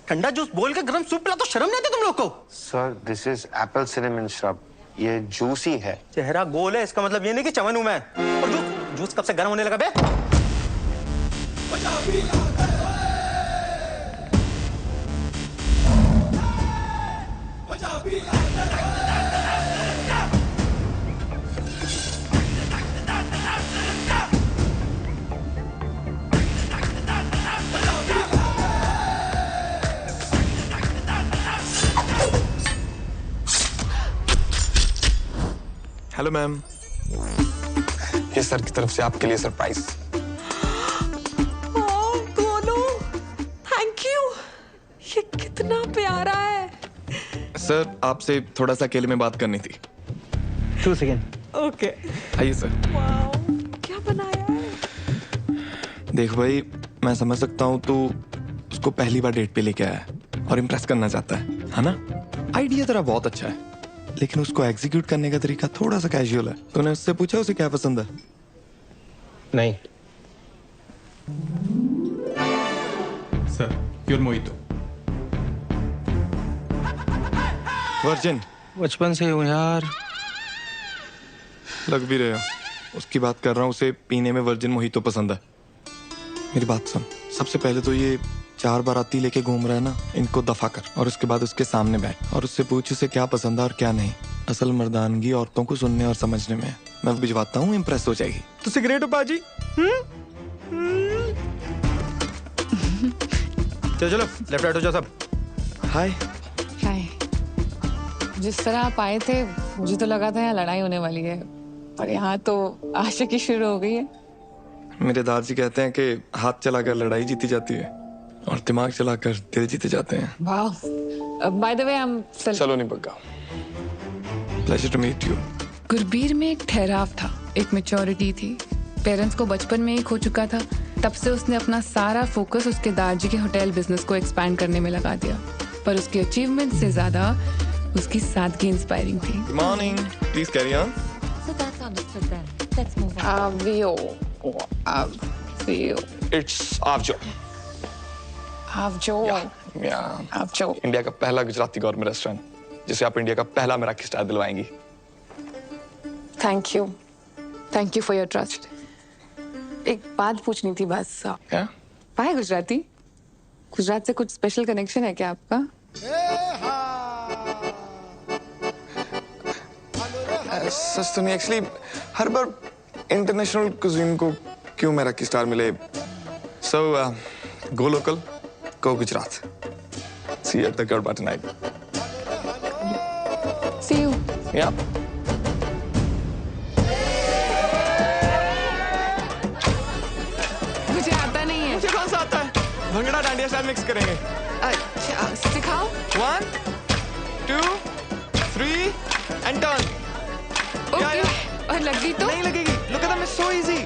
ठंडा जूस बोल के गरम सूप पिला तो शर्म नहीं आती तुम लोग को? Sir this is Apple cinnamon shrub, ये जूसी है। चेहरा गोल है, इसका मतलब ये नहीं कि चमन हूं मैं। और जूस कब से गर्म होने लगा बे? हेलो मैम, ये सर की तरफ से आपके लिए सरप्राइज। Thank you. ये कितना प्यारा है। सर आपसे थोड़ा सा अकेले में बात करनी थी। 2 सेकेंड। ओके। आइए सर। क्या बनाया है? देख भाई, मैं समझ सकता हूँ तू उसको पहली बार डेट पे लेके आया है और इम्प्रेस करना चाहता है ना? आइडिया तेरा बहुत अच्छा है, लेकिन उसको एग्जीक्यूट करने का तरीका थोड़ा सा कैजुअल है। तूने उससे पूछा उसे क्या पसंद है? नहीं सर, प्योर मोहितो। वर्जिन। बचपन से हूँ यार। लग भी रहे हो। उसकी बात कर रहा हूँ, उसे पीने में वर्जिन मोहितो पसंद है। मेरी बात सुन, सबसे पहले तो ये 4 बाराती लेके घूम रहा है ना, इनको दफा कर और उसके बाद उसके सामने बैठ और उससे पूछ उसे क्या पसंद है और क्या नहीं। असल मर्दानगी औरतों को सुनने और समझने में है। मैं भिजवाता हूँ, इम्प्रेस हो जाएगी। तो सिगरेट हो पाजी। चलो लेफ्ट राइट हो जाओ सब। हाय। हाय। जिस तरह आप आए थे मुझे तो लगा था यहाँ लड़ाई होने वाली है, पर यहाँ तो आशिकी शुरू हो गई है। मेरे दादाजी कहते हैं कि हाथ चलाकर लड़ाई जीती जाती है और दिमाग चलाकर दिल जीते जाते हैं। वाह। By the way I am Saloni Bagga. Pleasure to meet you. Gurbir में एक ठहराव था, एक मैच्योरिटी थी। पेरेंट्स को बचपन में ही खो चुका था, तब से उसने अपना सारा फोकस उसके दादाजी के होटल बिजनेस को एक्सपैंड करने में लगा दिया। पर उसकी अचीवमेंट से ज्यादा उसकी सादगी इंस्पायरिंग थी। Good morning, please carry on. It's आवजो। आवजो। इंडिया का पहला गुजराती गौरमेंट रेस्टोरेंट जिसे आप इंडिया का पहला मेराकी स्टार दिलवाएंगी। Thank you for your trust. एक बात पूछनी थी बस। क्या? पाए गुजराती? गुजरात से कुछ स्पेशल कनेक्शन है क्या आपका? सच तो नहीं, एक्चुअली हर बार इंटरनेशनल कुजीन को क्यों मेराकी स्टार मिले। So go local, go Gujarat. See you at the garba tonight. See you. Yeah. मुझे आता नहीं है। मुझे कौन सा आता है? भंगड़ा डांडिया स्टाइल मिक्स करेंगे। अच्छा, सिखाओ। 1 2 3 एंड टर्न। ओके। और लग गई तो? नहीं लगेगी। Look at that, it's so easy.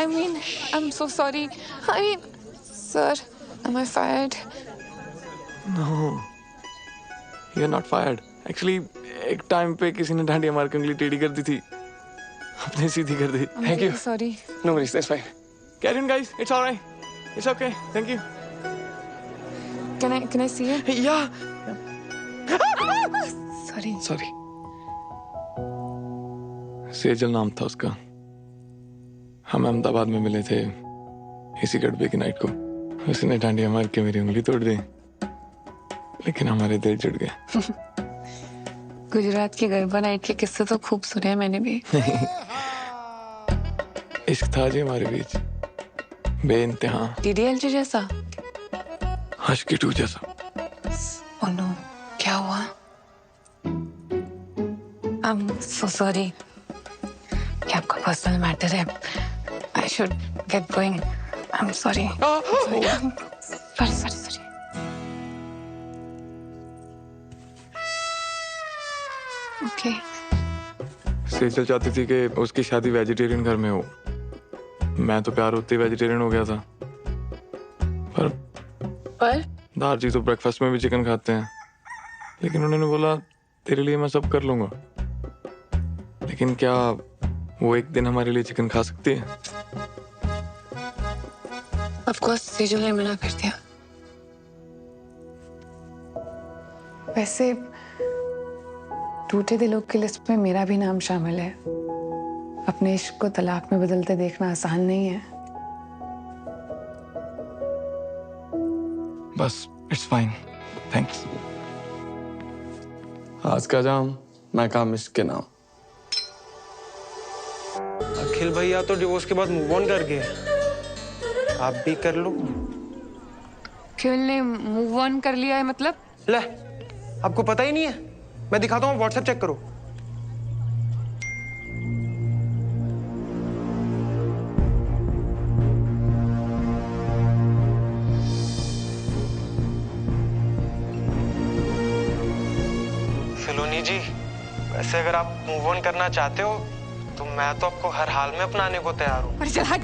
I mean, I'm so sorry. I mean, sir, am I fired? No, you're not fired. Actually, एक टाइम पे किसी ने डांडिया मार के उंगली टेढ़ी कर दी थी, अपने सीधी कर दी। Thank you. Sorry. No worries, that's fine. Carry on, guys. It's all right. It's okay. Thank you. Can I see it? Yeah. Sorry. Sorry. Sejal नाम था उसका। हम अहमदाबाद में मिले थे इसी गड़बे की नाइट को। उसने डांडिया मार के मेरी उंगली तोड़ दी, लेकिन हमारे दिल जुड़ गए। गुजरात की गरबा नाइट के किस्से तो खूब सुने हैं मैंने भी। इश्क था जी हमारे बीच, बेइंतहा। DDLJ जैसा? आशिकी 2 जैसा। Oh no, क्या हुआ? I'm so sorry. ये आपका पर्सनल मैटर है। I should get going. I'm sorry. Sorry. Okay. Sejal चाहती थी कि उसकी शादी वेजिटेरियन घर में हो। मैं तो प्यार होते ही वेजिटेरियन हो गया था। पर दारजी तो ब्रेकफास्ट में भी चिकन खाते हैं, लेकिन उन्होंने बोला तेरे लिए मैं सब कर लूंगा। लेकिन क्या वो एक दिन हमारे लिए चिकन खा सकती है? Of course, सेजल ने मना कर दिया। वैसे टूटे दिलों की लिस्ट में मेरा भी नाम शामिल है। अपने इश्क को तलाक में बदलते देखना आसान नहीं है। बस इट्स फाइन, थैंक्स। आज का जाम मैं काम इश्क के नाम। अखिल भैया तो डिवोर्स के बाद मूव ऑन कर गए, आप भी कर लो। अखिल ने मूव ऑन कर लिया है मतलब? ले, आपको पता ही नहीं है? मैं दिखाता हूँ, व्हाट्सएप चेक करो। सलोनी जी, वैसे अगर आप मूव ऑन करना चाहते हो तो मैं तो आपको हर हाल में अपनाने को तैयार हूँ। अरे चल हट।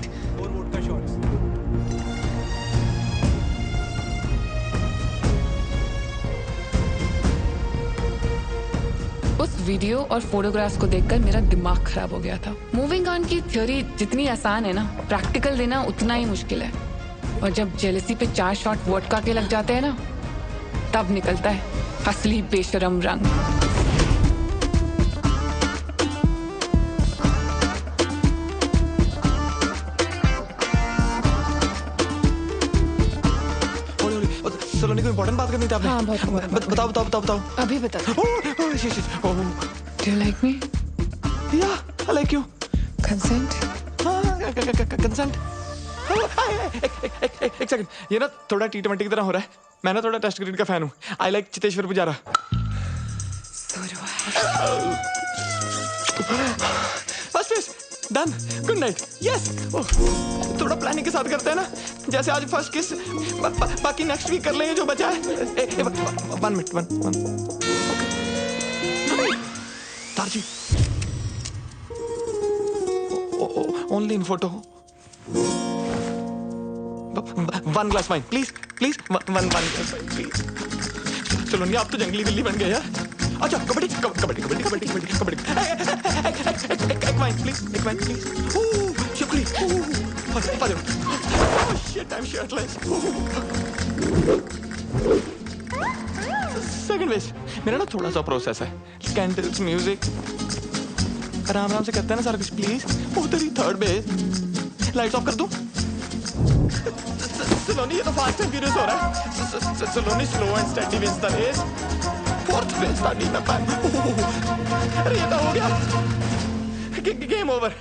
उस वीडियो और फोटोग्राफ्स को देखकर मेरा दिमाग खराब हो गया था। मूविंग ऑन की थ्योरी जितनी आसान है ना, प्रैक्टिकल देना उतना ही मुश्किल है। और जब जेलसी पे 4 शॉट वोडका के लग जाते हैं ना, तब निकलता है असली बेशरम रंग। सलोनी को इम्पोर्टेंट बात करनी थी आपने। हाँ, बहुत बताओ। अभी बता। Do you like me? Yeah, I like you. Consent? हाँ, consent. एक सेकंड, ये ना थोड़ा T20 की तरह हो रहा है। मैं ना थोड़ा टेस्ट क्रिकेट का फैन हूँ। I like Cheteshwar Pujara. First किस, डन, गुड नाइट, यस। थोड़ा प्लानिंग के साथ करते हैं ना, जैसे आज फर्स्ट किस, बाकी नेक्स्ट वीक कर लेंगे जो बचा है। 1 मिनट, 1 तारजी, only in photo. 1 glass wine please, please, 1 glass wine please. चलो नहीं, आप तो जंगली बिल्ली बन गए यार। अच्छा, कबड्डी कबड्डी कबड्डी कबड्डी कबड्डी कबड्डी। एक वाइन प्लीज, एक वाइन प्लीज। शिकली, shit, I am shirtless. Second base मेरा ना थोड़ा सा प्रोसेस है। कैंडल्स, म्यूजिक, आराम आराम से करते हैं ना सारा कुछ प्लीज। उधर ही थर्ड बेस, लाइट्स ऑफ कर दूं? सलोनी, ये तो फास्ट एंड फ्यूरियस हो रहा है। Saloni, slow and steady wins the race. Fourth base start नहीं कर पाया। अरे ये तो हो गया, game over.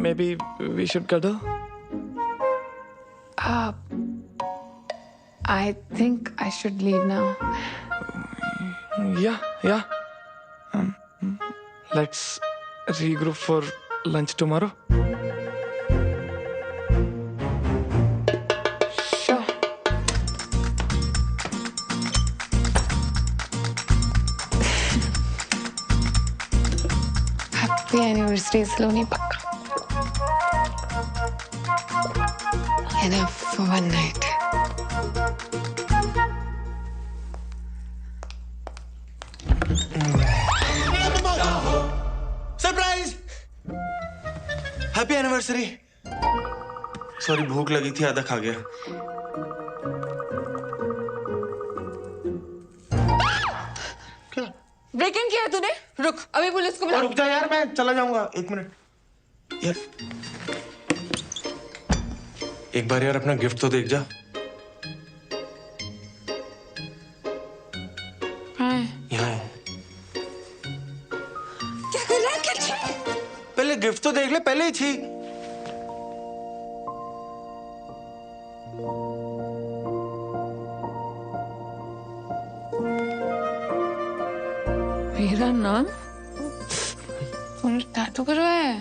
Maybe we should cuddle? I think I should leave now. Yeah. Let's regroup for lunch tomorrow. Sure. Happy anniversary, Saloni, pakka. Enough for one night. Surprise! Happy anniversary. Sorry, भूख लगी थी, आधा खा गया। Break in किया है तूने? रुक, अभी पुलिस को बुला। रुक जा यार, मैं चला जाऊंगा। 1 मिनट यार, एक बार यार अपना गिफ्ट तो देख जा। यहाँ है। क्या कर रहा है? पहले गिफ्ट तो देख ले, पहले ही छी। मेरा नाम? तूने टैटू करवाया है?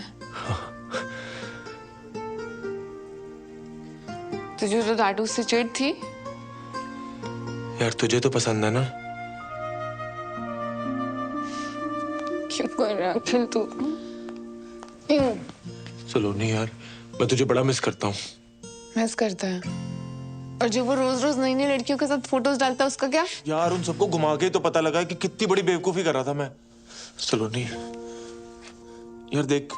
तुझे तो टैटू से चिढ़ थी? यार तुझे तो पसंद है ना? क्यों कर रहा है अखिल तू? सलोनी यार, मैं तुझे बड़ा मिस करता हूँ। मिस करता है? और जो वो रोज रोज नई नई लड़कियों के साथ फोटोज डालता है, उसका क्या? यार उन सबको घुमा के तो पता लगा कि कितनी बड़ी बेवकूफी कर रहा था मैं। सलोनी यार देख,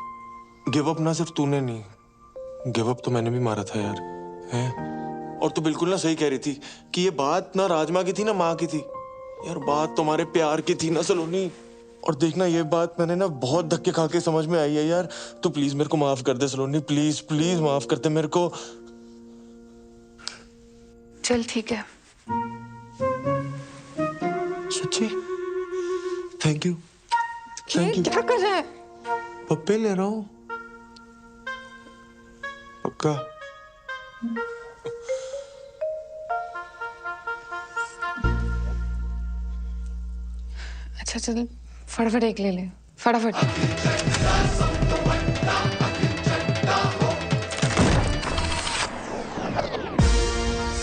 गिव अप ना सिर्फ तूने नहीं, गिव अप तो मैंने भी मारा था यार, हैं? और तू बिल्कुल ना सही कह रही थी कि ये बात ना राजमा की थी ना माँ की थी। यार बात तुम्हारे प्यार की थी ना सलोनी। और देखना, ये बात मैंने ना बहुत धक्के खा के समझ में आई है यार। तो प्लीज मेरे को माफ कर दे सलोनी, प्लीज प्लीज माफ कर दे मेरे को। चल ठीक है। सच्ची? Thank you, thank you. क्या कर रहा है? पप्पे ले रहा हूँ, पक्का। अच्छा चल, फटाफट एक ले ले, फटाफट।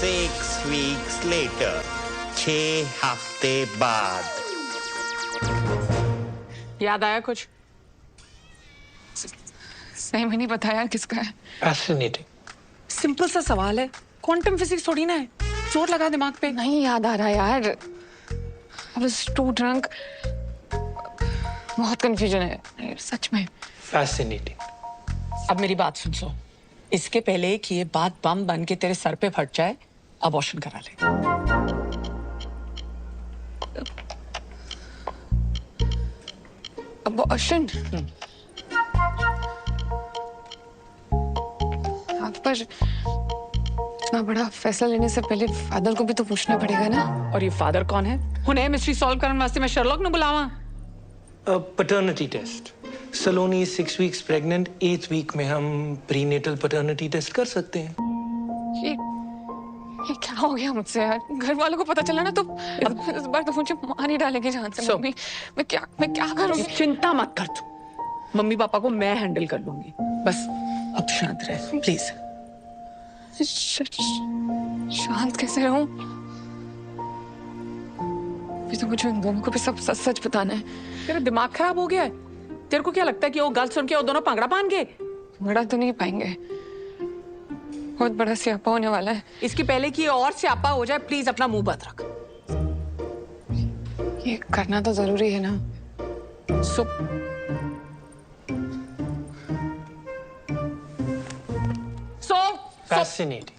6 weeks later, 6 हफ्ते बाद। याद आया कुछ? सही में नहीं पता यार किसका है। Fascinating. सिंपल सा सवाल है, क्वांटम फिजिक्स थोड़ी ना है। चोट लगा दिमाग पे। नहीं याद आ रहा यार। I was too drunk. बहुत कंफ्यूजन है सच में। Fascinating. अब मेरी बात सुन। इसके पहले कि ये बात बम बन के तेरे सर पे फट जाए, अबॉर्शन करा ले। अबॉर्शन? हाँ, पर इतना बड़ा फैसला लेने से पहले फादर को भी तो पूछना पड़ेगा ना। और ये फादर कौन है? हुने मिस्ट्री सॉल्व करने वास्ते मैं शर्लॉक ने बुलावा। Paternity test. Saloni 6 weeks pregnant, 8th week में हम प्रीनेटल पैटर्निटी टेस्ट कर सकते हैं। ये क्या हो गया मुझसे यार? घर वालों को पता चला ना तो इस बार तो मुझे मार नहीं डालेंगे जान से। मम्मी मैं क्या करूँगी? चिंता मत कर तू, मम्मी पापा को मैं हैंडल कर लूंगी। बस अब शांत रह प्लीज। शांत कैसे रहूं? अभी तो मुझे उन दोनों को भी सब सच सच बताना है। तेरा दिमाग खराब हो गया है? तेरे को क्या लगता है कि वो गल सुन के वो दोनों पांगड़ा बांध गए? बड़ा तो नहीं पाएंगे, बहुत बड़ा स्यापा होने वाला है। इसकी पहले कि और स्यापा हो जाए प्लीज अपना मुंह बंद रख। ये करना तो जरूरी है ना। Fascinating.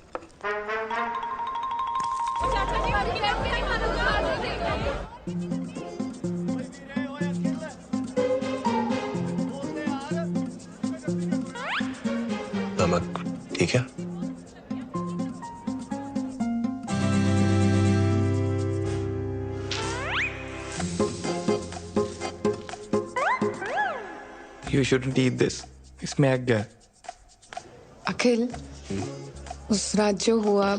नमक ठीक है? You shouldn't eat this. इसमें एग है। अखिल, उस रात जो हुआ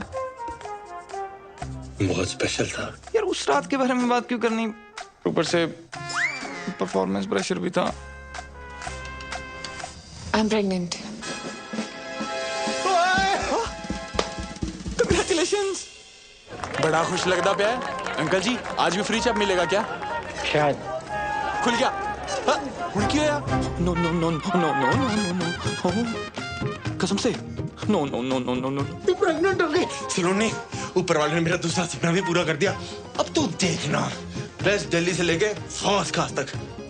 बहुत स्पेशल था यार। उस रात के बारे में बात क्यों करनी? ऊपर से परफॉर्मेंस प्रेशर भी था। I am pregnant. Congratulations! बड़ा खुश लगता पे अंकल जी, आज भी फ्री चप मिलेगा क्या? शायद। खुल गया? खुल गया? No no no no no no no no, कसम से no no no no no no. तू प्रेग्नेंट हो गई। सलोनी, ऊपर वाले ने मेरा दूसरा सपना भी पूरा कर दिया। अब तू देखना, वेस्ट दिल्ली से लेके फर्स्ट क्लास तक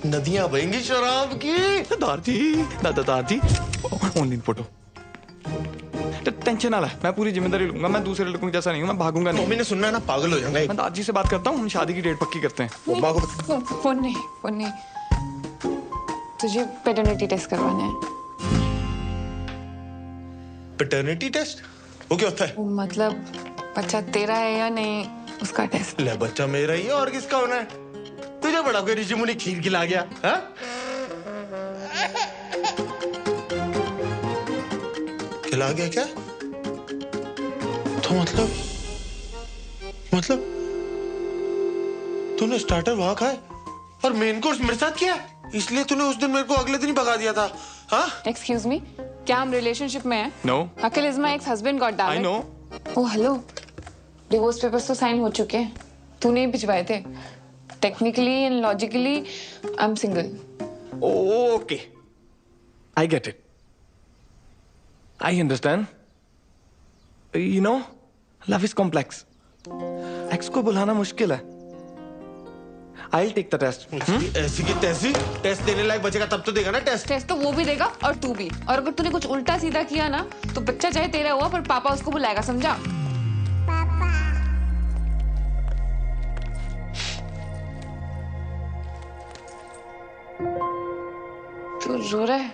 नदियां बहेंगी शराब की। दादाजी ऑनलाइन फोटो। टेंशन ना ले, मैं पूरी जिम्मेदारी लूंगा। मैं दूसरे लड़कों जैसा नहीं हूँ, मैं भागूंगा नहीं। मम्मी ने सुनना है ना, पागल हो जाऊंगा। मैं दादी से बात करता हूँ, हम शादी की डेट पक्की करते हैं। मम्मा को फोन नहीं, तुझे पैटर्निटी टेस्ट करवाना है। Paternity test? वो क्या होता है? वो मतलब बच्चा तेरा है या नहीं उसका टेस्ट। ले, बच्चा मेरा ही है और किसका होना है? तुझे बड़ा कोई ऋषि मुनि खीर खिला गया? हाँ? खिला गया क्या? तो मतलब तूने स्टार्टर वहां खाए और मेन कोर्स मेरे साथ किया, इसलिए तूने उस दिन मेरे को अगले दिन ही भगा दिया था। हाँ? एक्सक्यूज मी, क्या हम रिलेशनशिप में हैं? No. Akhil is my ex husband, god damn it. I know. Oh hello, divorce papers तो साइन हो चुके हैं, तूने ही भिजवाए थे। Technically and logically I am single. Okay, I get it, I understand. You know, love is complex. Ex को बुलाना मुश्किल है। I'll take the test. ऐसी की तैसी टेस्ट देने लायक बचेगा तब तो देगा ना टेस्ट। टेस्ट तो वो भी देगा और तू भी। और अगर तूने कुछ उल्टा सीधा किया ना तो बच्चा चाहे तेरा हुआ पर पापा उसको बुलाएगा, समझा? तू रो रहा है?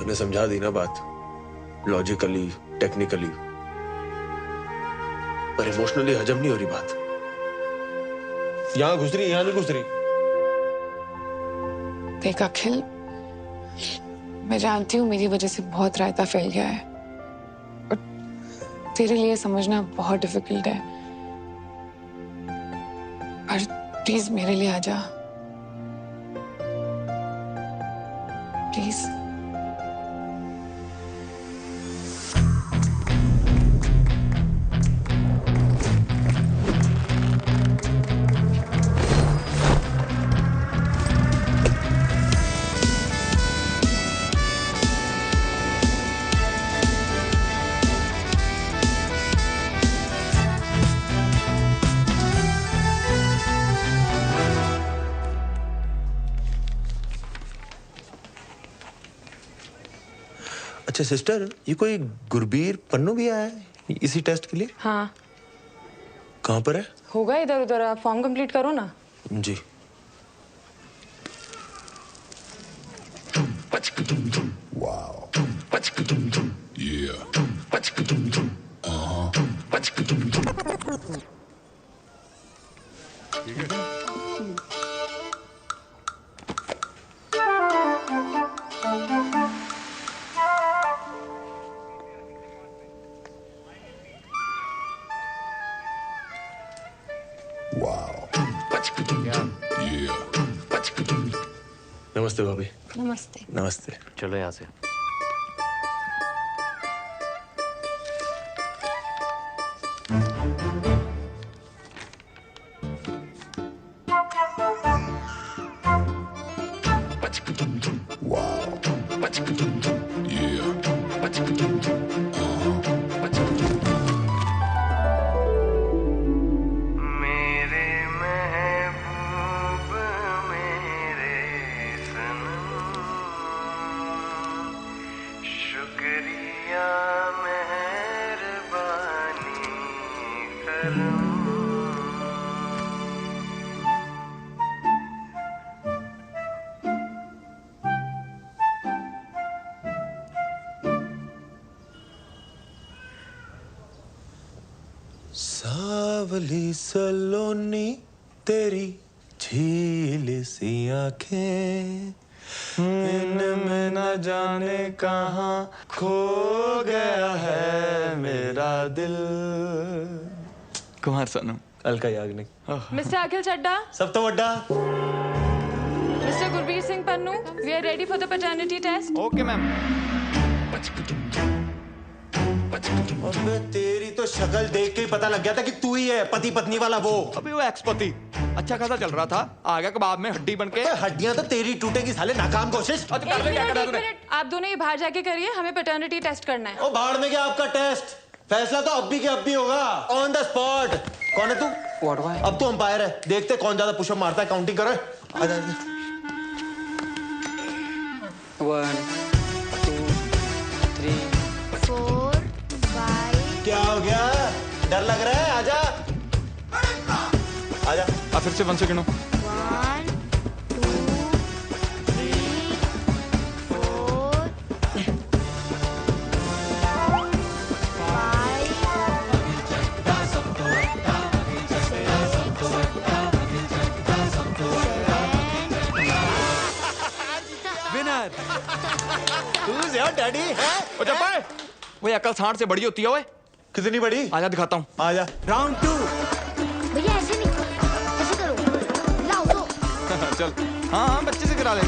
तूने समझा दी ना बात, लॉजिकली टेक्निकली, पर इमोशनली हजम नहीं हो रही बात। यहां घुस रही, यहां नहीं घुस रही। देख अखिल, मैं जानती हूँ मेरी वजह से बहुत रायता फैल गया है और तेरे लिए समझना बहुत डिफिकल्ट है, पर प्लीज मेरे लिए आ जा, प्लीज। अच्छा सिस्टर, ये कोई गुरबीर पन्नू भी आया है इसी टेस्ट के लिए? हाँ। कहाँ पर है? होगा इधर उधर, आप फॉर्म कंप्लीट करो ना। जी। नमस्ते भाभी। नमस्ते। नमस्ते। चलो यहाँ से। सावली सलोनी तेरी झील सी आंखें, इनमें न जाने कहाँ खो गया है मेरा दिल। कुमार सानू कल का याग्निक। मिस्टर अखिल चड्डा, सब तो वड्डा। Mister Gurbir Singh Pannu, we are ready for the paternity test. Okay ma'am. अबे तेरी तो शक्ल देख के ही पता लग गया था कि तू ही है पति पत्नी वाला वो। अभी वो एक्स पति अच्छा खासा चल रहा था, आ गया कबाब में हड्डी बनके। हड्डियां तो तेरी टूटेगी साले, नाकाम कोशिश। एक मिनट, आप दोनों ये बाहर जाके करिए, हमें पैटर्निटी टेस्ट करना है। ओ बाहर में क्या आपका टेस्ट? फैसला तो अब भी के अब भी होगा, ऑन द स्पॉट। कौन है तू? अब तू अंपायर है, देखते कौन ज्यादा पुशअप मारता है, काउंटिंग करो। आजा 1 2 3 4 5। क्या हो गया? डर लग रहा है? आजा आजा। फिर से 1 से गिनो। 1 2 3 4 विनर। तू यार डैडी है? ओ चप्पा, वो अकल सांड से बड़ी होती है। ओए कितनी बड़ी? आजा दिखाता हूँ। आजा। राउंड 2। भैया ऐसे नहीं, ऐसे करो, लाओ दो। चल हाँ हाँ बच्चे से करा ले।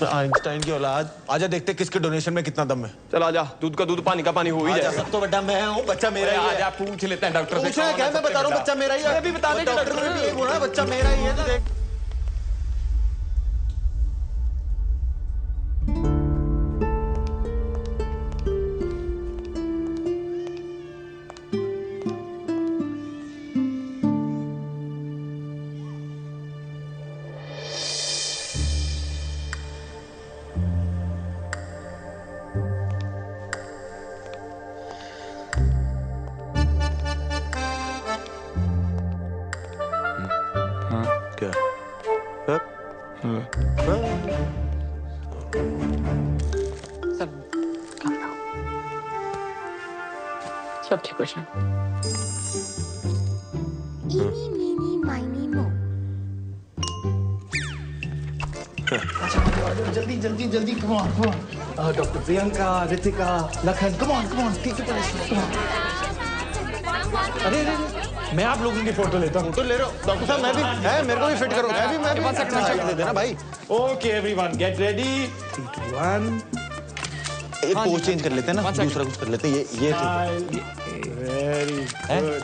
आइंस्टाइन की औलाद। आजा देखते किसके डोनेशन में कितना दम है। चल आजा, दूध का दूध पानी का पानी हो ही जाएगा। सब तो बड़ा मैं हूँ, बच्चा मेरा ही है। आजा पूछ लेते हैं डॉक्टर से। पूछना क्या? मैं बता रहा हूँ बच्चा मेरा ही है। अभी बता दे डॉक्टर ने भी यही बोला, बच्चा मेरा ही है। तो देख क्या? सब ठीक हो जाए। इनी मीनी माइनी मो। जल्दी come on doctor Priyanka, Ritika, Lakhan, come on ठीक है। अरे मैं आप लोगों की फोटो लेता हूँ। फोटो ले रहे हो? डॉक्टर साहब मैं भी है, मेरे को भी फिट करो। मैं भी दे देना भाई। Okay everyone get ready. 3 2 1। एक पोज चेंज कर लेते हैं ना, दूसरा कुछ कर लेते हैं। ये वेरी गुड।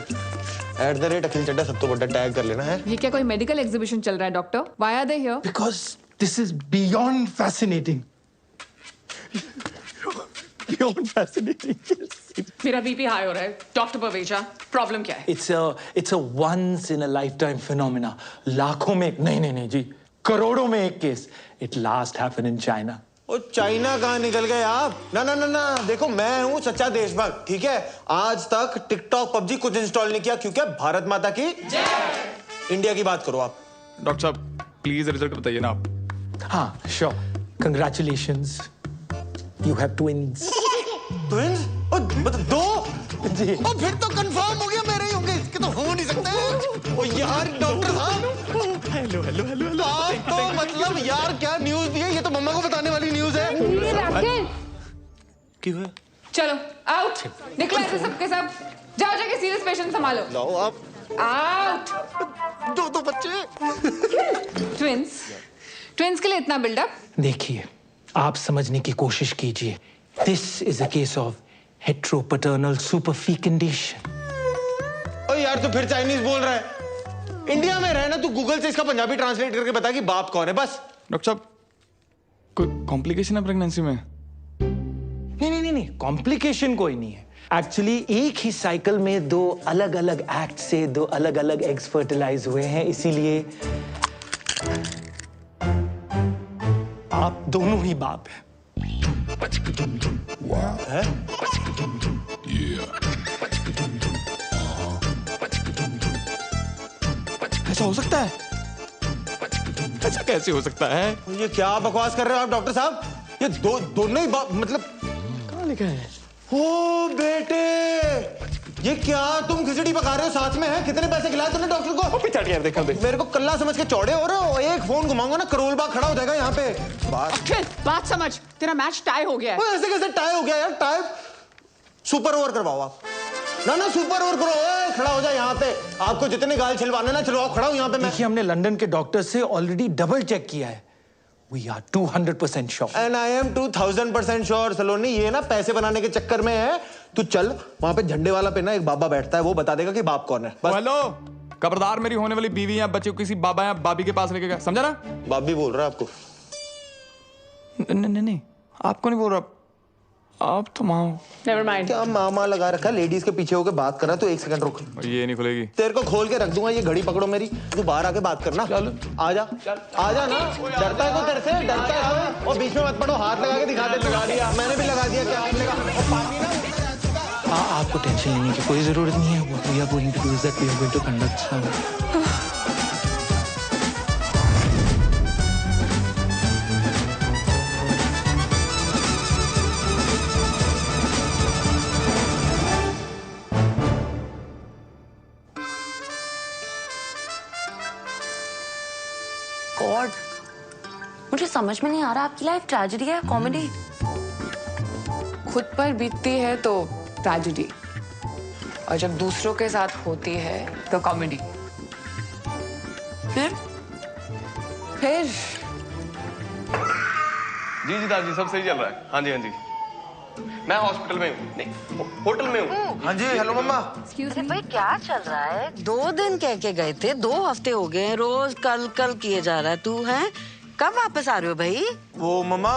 @ अखिल चड्डा सब तो बड़ा टैग कर लेना है। ये क्या कोई मेडिकल एग्जीबिशन चल रहा है doctor? Why are they here? Because this is beyond fascinating. Beyond fascinating. मेरा बीपी हाई हो रहा है। डॉक्टर पवेजा, प्रॉब्लम क्या है? It's a once in a lifetime phenomena. लाखों में एक नहीं जी, करोड़ों में एक case. It last happen in China. ओ चाइना कहाँ निकल गए आप? ना ना ना ना, देखो मैं हूँ सच्चा देशभक्त, ठीक है? आज तक टिकटॉक पबजी कुछ इंस्टॉल नहीं किया क्योंकि भारत माता की जय। इंडिया की बात करो आप। डॉक्टर साहब प्लीज रिजल्ट बताइए ना आप। हाँ sure, congratulations, you have twins. Twins? दो? जी। और फिर तो कंफर्म हो गया मेरे ही होंगे, इसके तो हो नहीं सकते। ओ यार डॉक्टर साहब, हेलो हेलो हेलो हेलो। आप तो मतलब यार क्या न्यूज़ दी है, ये तो मम्मा को बताने वाली न्यूज़ है। क्यों है? चलो आउट, निकलो ऐसे सबके सब, जाओ जाके सीरियस पेशेंट संभालो। लाओ आप। आउट। दो बच्चे। ट्विंस के लिए इतना बिल्डअप? देखिए, आप समझने की कोशिश कीजिए। This is a case of heteropaternal superfecundation. ओ यार तू फिर चाइनीज बोल रहा है। इंडिया में रहे ना, तू गूगल से इसका पंजाबी ट्रांसलेट करके बता कि बाप कौन है बस। डॉक्टर साहब कोई कॉम्प्लिकेशन है प्रेगनेंसी में? नहीं, कॉम्प्लिकेशन कोई नहीं है। एक्चुअली एक ही साइकिल में दो अलग अलग एक्ट से दो अलग अलग एग्स फर्टिलाइज हुए हैं, इसीलिए आप दोनों ही बाप हैं। ऐसा हो सकता है? ऐसा कैसे हो सकता है? ये क्या बकवास कर रहे हो आप डॉक्टर साहब? ये दोनों ही मतलब कहाँ लिखा है? ओ बेटे, ये क्या तुम खिचड़ी पका रहे हो साथ में है? कितने पैसे खिलाए तुमने डॉक्टर को? पिछाड़ यार देखा दे। मेरे को कल्ला समझ के चौड़े हो रहे हो। एक फोन घुमाऊंगा ना करोल बाग खड़ा हो जाएगा यहाँ पे। बात समझ, तेरा मैच टाई हो गया है। ऐसे कैसे टाई हो गया यार? टाई सुपर ओवर करवाओ आप। ना सुपर ओवर करो, खड़ा हो जाए यहाँ पे। आपको जितने गाल छिलवाने ना छिलवाओ, खड़ा हूँ यहाँ पे मैं। देखिए, हमने लंदन के डॉक्टर से ऑलरेडी डबल चेक किया है। We are 200% sure. And I am 2000% sure सलोनी। ये ना पैसे बनाने के चक्कर में है। तू चल वहाँ पे झंडे वाला पे ना एक बाबा बैठता है, वो बता देगा कि बाप कौन है। हेलो, खबरदार मेरी होने वाली बीवी या बच्चे को किसी बाबा या बाबी के पास लेके गया, समझा ना? बाप भी बोल रहा है आपको? नहीं, आपको नहीं बोल रहा, आप तो माँ हो। Never mind. क्या मामा लगा रखा है? लेडीज के पीछे होकर बात कर रहा है। तो एक सेकंड रुक। ये नहीं खुलेगी। तेरे को खोल के रख दूंगा, ये घड़ी पकड़ो मेरी। तू बाहर आके बात करना। चल आजा ना। डरता है तो तेरे से? डरता है? और बीच में मत पड़ो, हाथ लगा के दिखा दे। लगा दिया मैंने भी, लगा दिया। क्या आपने कहा? आपको टेंशन लेने की कोई जरूरत नहीं है। What we are going to do is that we are going to conduct some God, मुझे समझ में नहीं आ रहा आपकी लाइफ ट्रेजेडी है कॉमेडी? खुद पर बीतती है तो ट्रेजेडी, और जब दूसरों के साथ होती है तो कॉमेडी। फिर जी दादी सब सही चल रहा है। हाँ जी मैं हॉस्पिटल में हूँ, नहीं होटल में हूँ। हाँ जी हेलो मम्मा। अरे भाई क्या चल रहा है? 2 दिन कह के गए थे, 2 हफ्ते हो गए, रोज कल किए जा रहा है। तू है कब वापस आ रहे हो भाई? वो मम्मा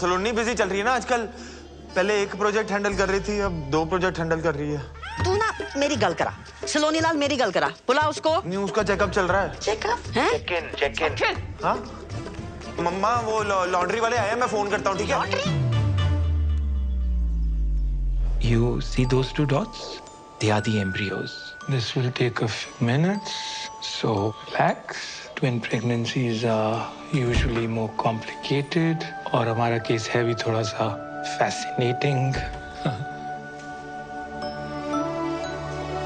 सलोनी बिजी चल रही है ना आजकल। पहले एक प्रोजेक्ट हैंडल कर रही थी, अब 2 प्रोजेक्ट हैंडल कर रही है। तू ना मेरी गल करा, सलोनी लाल मेरी गल करा, बुला उसको। नहीं, उसका चेकअप चल रहा है। चेकअप है? Check in. हाँ मम्मा वो लॉन्ड्री वाले आए, मैं फोन करता हूँ, ठीक है? You see those 2 dots? They are the embryos. This will take a few minutes, so relax. Twin pregnancies are usually more complicated, और हमारा केस है भी थोड़ा सा fascinating.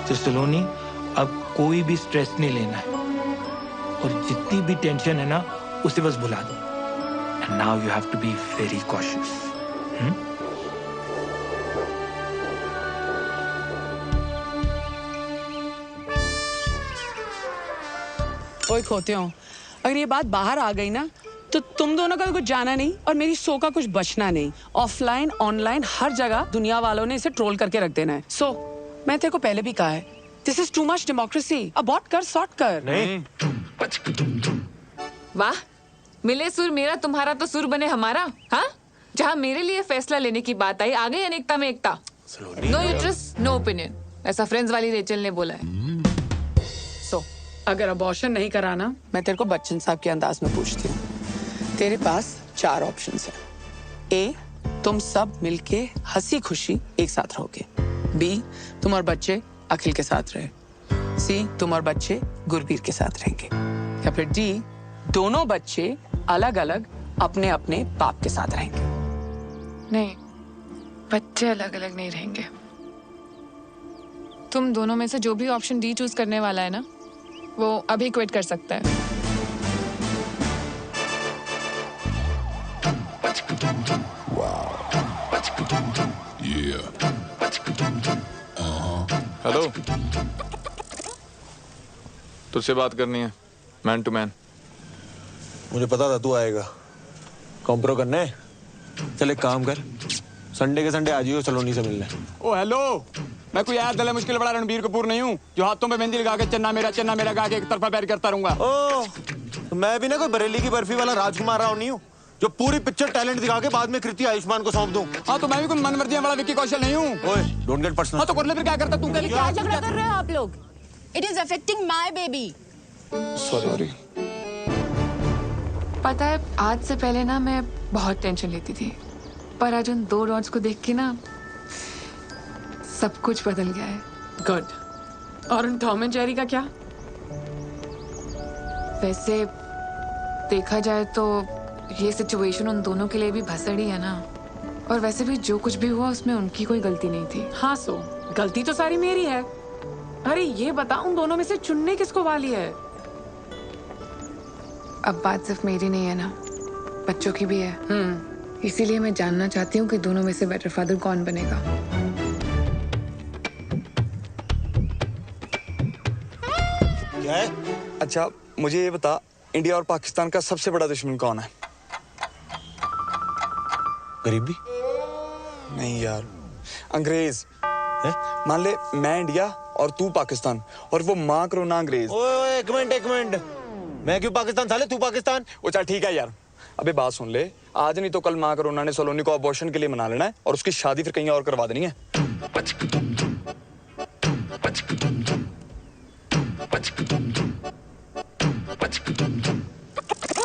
तो सलोनी, अब कोई भी स्ट्रेस नहीं लेना है, और जितनी भी टेंशन है ना उसे बस भुला दो। And now you have to be very cautious. ओए खोते हो, अगर ये बात बाहर आ गई ना तो तुम दोनों का कुछ जाना नहीं और मेरी सो का कुछ बचना नहीं। ऑफलाइन ऑनलाइन हर जगह दुनिया वालों ने इसे ट्रोल करके रख देना है। सो मैं तेरे को पहले भी कहा है, this is too much democracy. Abort कर, सॉर्ट कर। नहीं। वाह, मिले सुर मेरा तुम्हारा तो सुर बने हमारा। हाँ, जहाँ मेरे लिए फैसला लेने की बात आई, आ गई अनेकता में एकता। नो यूट्रस नो ओपिनियन, ऐसा फ्रेंड्स वाली रेचल ने बोला है। अगर अबॉर्शन नहीं कराना, मैं तेरे को बच्चन साहब के अंदाज में पूछती हूँ। तेरे पास 4 ऑप्शंस हैं। ए, तुम सब मिलके हंसी खुशी एक साथ रहोगे। बी, तुम और बच्चे अखिल के साथ रहे। सी, तुम और बच्चे गुरबीर के साथ रहेंगे। या फिर डी, दोनों बच्चे अलग अलग अपने अपने बाप के साथ रहेंगे। नहीं, बच्चे अलग अलग नहीं रहेंगे। तुम दोनों में से जो भी ऑप्शन डी चूज करने वाला है ना, वो अभी क्विट कर सकता है। हेलो, तुझसे बात करनी है, मैन टू मैन। मुझे पता था तू आएगा। कॉम्प्रो करना है? चल एक काम कर, संडे के संडे आ जाइयो सलोनी से मिलने। ओ हेलो, मैं कोई यार गले मुश्किल बड़ा रणबीर कपूर नहीं हूँ जो हाथों पे मेहंदी लगा के चन्ना मेरा गा के एक तरफा पैर करता रहूंगा। ओ, तो मैं भी ना कोई बरेली की बर्फी वाला राजकुमार राव नहीं हूँ जो पूरी पिक्चर टैलेंट दिखा के बाद में कृति आयुष्मान को सौंप दूं। हाँ, तो मैं भी कोई मनमर्जी वाला विक्की कौशल नहीं हूँ। ओए, डोंट गेट पर्सनल। हाँ, तो कर ले फिर, क्या करता तू? क्या झगड़ा कर रहे हो आप लोग? It is affecting my baby. Sorry. पता है, आज से पहले ना मैं बहुत टेंशन लेती थी, पर आज उन 2 डॉट्स को देख के ना सब कुछ बदल गया है। गुड। और उन टॉम एंड जेरी का क्या? वैसे देखा जाए तो ये सिचुएशन उन दोनों के लिए भी भसड़ी है ना। और वैसे भी जो कुछ भी हुआ उसमें उनकी कोई गलती नहीं थी। हाँ, सो गलती तो सारी मेरी है। अरे ये बता, उन दोनों में से चुनने किसको वाली है? अब बात सिर्फ मेरी नहीं है ना, बच्चों की भी है। इसीलिए मैं जानना चाहती हूँ कि दोनों में से बेटर फादर कौन बनेगा। क्या है? अच्छा, मुझे ये बता, इंडिया और पाकिस्तान का सबसे बड़ा दुश्मन कौन है? गरीबी? नहीं यार, अंग्रेज। मान ले मैं इंडिया और तू पाकिस्तान, और वो माँ कोरोना अंग्रेज। ओए, एक मिनट। मैं क्यों पाकिस्तान साले, तू पाकिस्तान? ओ चल ठीक है यार। अबे बात सुन ले, आज नहीं तो कल माँ कोरोना ने सलोनी को अबॉर्शन के लिए मना लेना है और उसकी शादी फिर कहीं और करवा देनी है।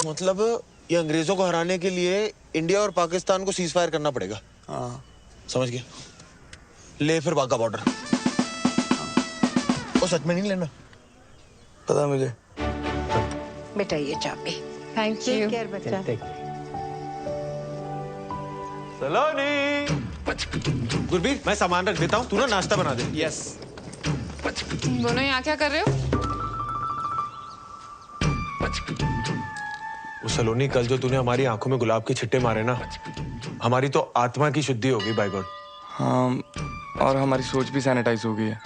मतलब ये अंग्रेजों को हराने के लिए इंडिया और पाकिस्तान को सीज फायर करना पड़ेगा। हाँ, समझ गया। ले फिर वाघा बॉर्डर। वो सच में नहीं लेना? पता है मुझे। बेटा ये चाबी। Thank you. टेक केयर बच्चा। सलोनी। गुरबीर, मैं सामान रख देता हूँ, तू ना नाश्ता बना दे। यस। तुम दोनों यहाँ क्या कर रहे हो? वो सलोनी, कल जो तूने हमारी आंखों में गुलाब के छिट्टे मारे ना, हमारी तो आत्मा की शुद्धि होगी बाय गॉड। हाँ, और हमारी सोच भी सैनिटाइज हो गई है।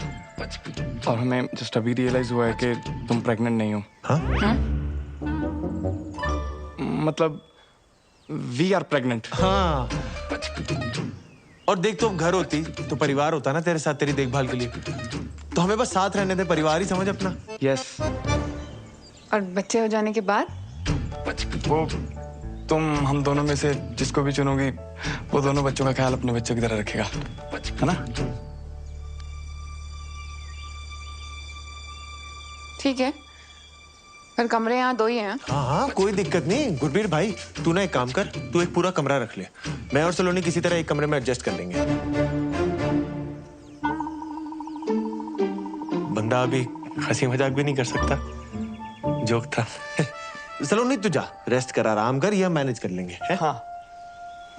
और हमें जस्ट अभी रियलाइज हुआ है कि तुम प्रेग्नेंट नहीं हो। हाँ? मतलब वी आर प्रेग्नेंट। हाँ। और देख, तो घर होती तो परिवार होता ना तेरे साथ, तेरी देखभाल के लिए। तो हमें बस साथ रहने दे, परिवार ही समझ अपना। यस। और बच्चे हो जाने के बाद? वो तुम हम दोनों में से जिसको भी चुनोगी, वो दोनों बच्चों का ख्याल अपने बच्चों की तरह रखेगा, है ना? ठीक है, पर कमरे यहाँ 2 ही हैं। हाँ, कोई दिक्कत नहीं। गुरबीर भाई, तू ना एक काम कर, तू एक पूरा कमरा रख ले। मैं और सलोनी किसी तरह एक कमरे में एडजस्ट कर लेंगे। बंदा अभी हंसी मजाक भी नहीं कर सकता। जोक था। सलोनी तू जा, रेस्ट कर, आराम कर, ये हम मैनेज कर लेंगे। है? हाँ।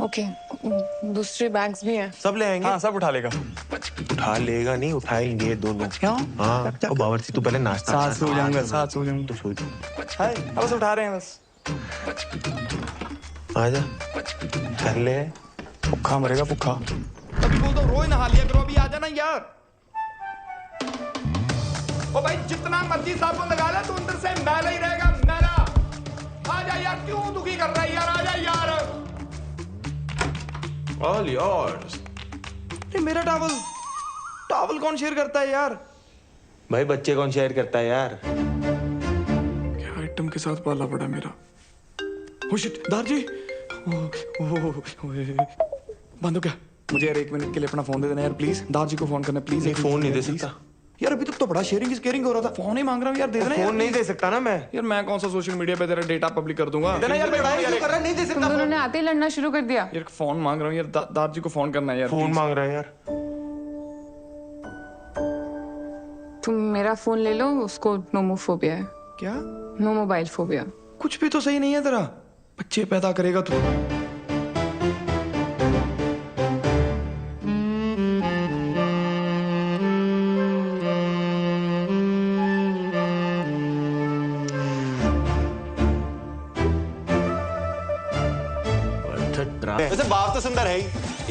ओके, दूसरे बैग्स भी हैं। सब ले आएंगे। हाँ, सब उठा लेगा। उठा लेगा नहीं, उठाएंगे दोनों। क्यों? हाँ, तो बावर्ची तू पहले नाश्ता। साथ सो जाऊंगा, साथ सो जाऊंगा। तो सो जा। हाय, बस उठा रहे हैं बस। आजा, कर ले। भूखा मरेगा, भूखा। अभी बोल दो, रोज नहा लिया करो, अभी आ जाना यार। ओ भाई, जितना मर्जी साबुन लगा ले, तू अंदर से मैला ही रहेगा, मैला। आजा यार, क्यों दुखी कर रहा है यार? आजा यार। All yours. मेरा टॉवल कौन शेयर करता है यार? भाई, बच्चे कौन शेयर करता है यार? क्या आइटम के साथ पाला पड़ा मेरा। ओ शिट, दारजी। बंद हो क्या? मुझे यार 1 मिनट के लिए अपना फोन दे देना यार प्लीज। दारजी को फोन करना प्लीज। फोन नहीं दे सकता यार। अभी तो तो बड़ा शेयरिंग इज केयरिंग हो रहा था। फोन ही मांग रहा हूँ यार, दे देना। फोन नहीं दे सकता ना मैं। यार मैं कौन सा सोशल मीडिया पे तेरा डेटा पब्लिक कर दूंगा। देना यार, मैं लड़ाई क्यों कर रहा, नहीं दे सकता। तुम दोनों ने आते ही लड़ना शुरू कर दिया। यार फोन मांग रहा हूँ यार, दादाजी को फोन करना है यार। फोन मांग रहा है यार। तुम मेरा फोन ले लो, उसको नोमोफोबिया है। क्या? No mobile phobia. कुछ भी तो सही नहीं है तेरा। बच्चे पैदा करेगा तू। वैसे बाप तो सुंदर है ही।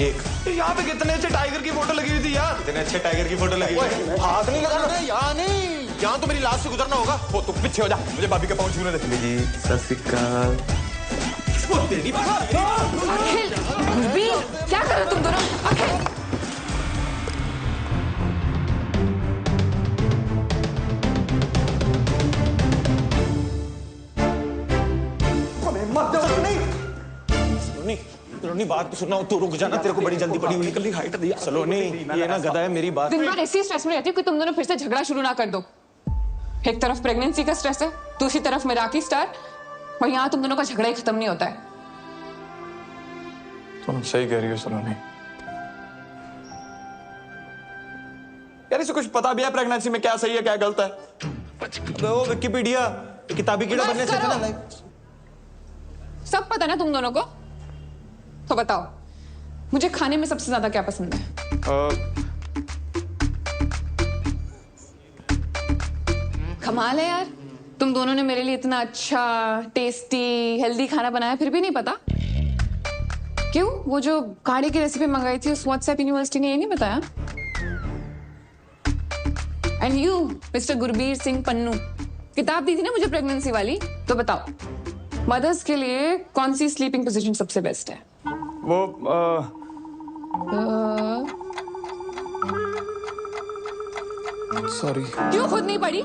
एक यहाँ पे कितने अच्छे टाइगर की फोटो लगी हुई थी यार। कितने अच्छे टाइगर की फोटो लगी हुई। हाथ नहीं लगाना यहाँ, नहीं यहाँ तो मेरी लाश से गुजरना होगा। वो तू पीछे हो जा, मुझे भाभी का पाँव छूने दे। जी सत श्री अकाल। अखिल, गुरबीर, क्या कर रहे हो तुम दोनों? अखिल सलोनी बात तो सुनना, तू रुक जाना, तेरे को बड़ी जल्दी पड़ी हुई निकली हाइट दिया। सलोनी ये ना गधा है, मेरी बात। दिन भर ऐसी स्ट्रेस में रहती हूँ कि तुम दोनों फिर से झगड़ा शुरू ना कर दो। एक तरफ प्रेगनेंसी का स्ट्रेस है, दूसरी तरफ मिराकी स्टार, और यहाँ तुम दोनों का झगड़ा ही खत्म नहीं होता है। तुम सही कह रही हो सलोनी। यार इसे कुछ पता भी है प्रेगनेंसी में क्या सही है क्या गलत है? वो विकिपीडिया किताबी कीड़ा बनने से ना लाइक सब पता ना तुम दोनों को। तो बताओ, मुझे खाने में सबसे ज्यादा क्या पसंद है? कमाल है यार, तुम दोनों ने मेरे लिए इतना अच्छा टेस्टी हेल्दी खाना बनाया फिर भी नहीं पता। क्यों? वो जो काढ़े की रेसिपी मंगाई थी उस व्हाट्सएप यूनिवर्सिटी ने ये नहीं बताया? And you mister Gurbir Singh Pannu, किताब दी थी ना मुझे प्रेगनेंसी वाली, तो बताओ मदर्स के लिए कौन सी स्लीपिंग पोजीशन सबसे बेस्ट है? वो सॉरी। क्यों खुद नहीं पढ़ी?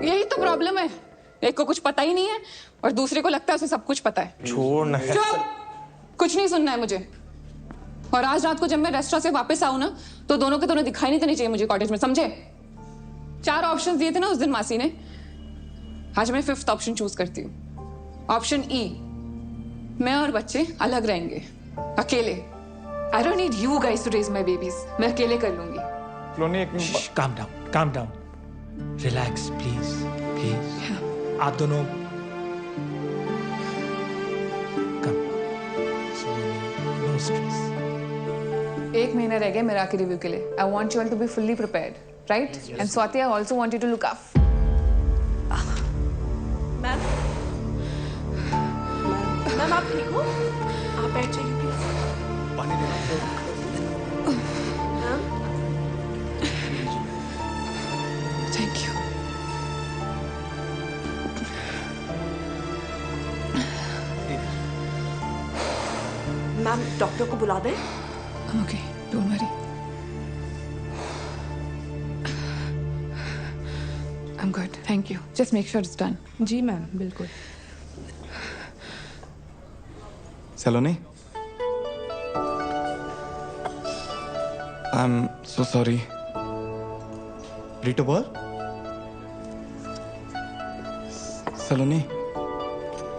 यही तो प्रॉब्लम है, एक को कुछ पता ही नहीं है और दूसरे को लगता है उसे सब कुछ पता है। छोड़ ना। चुप, कुछ नहीं सुनना है मुझे। और आज रात को जब मैं रेस्टोरेंट से वापस आऊं ना, तो दोनों के दोनों दिखाई नहीं देने चाहिए मुझे कॉटेज में, समझे? 4 ऑप्शंस दिए थे ना उस दिन मासी ने, आज मैं 5th ऑप्शन चूज करती हूँ। ऑप्शन ई, मैं और बच्चे अलग रहेंगे, अकेले। I don't need you guys to raise my babies, मैं अकेले कर लूंगी। Calm down, calm down. Relax, please, please. आप दोनों come. No stress. 1 महीना रह गया मेरा रिव्यू के लिए। I want you all to be fully prepared, right? And Swati, I also want you to look up. Ma'am आप ठीक हो? आप बैठ जाइए प्लीज। पानी दे। Thank you. मैम डॉक्टर को बुला दें? Okay, don't worry. I am good, thank you. Just make sure it's done. जी मैम, बिल्कुल। Saloni, I am so sorry. रिटो बोल। सलोनी,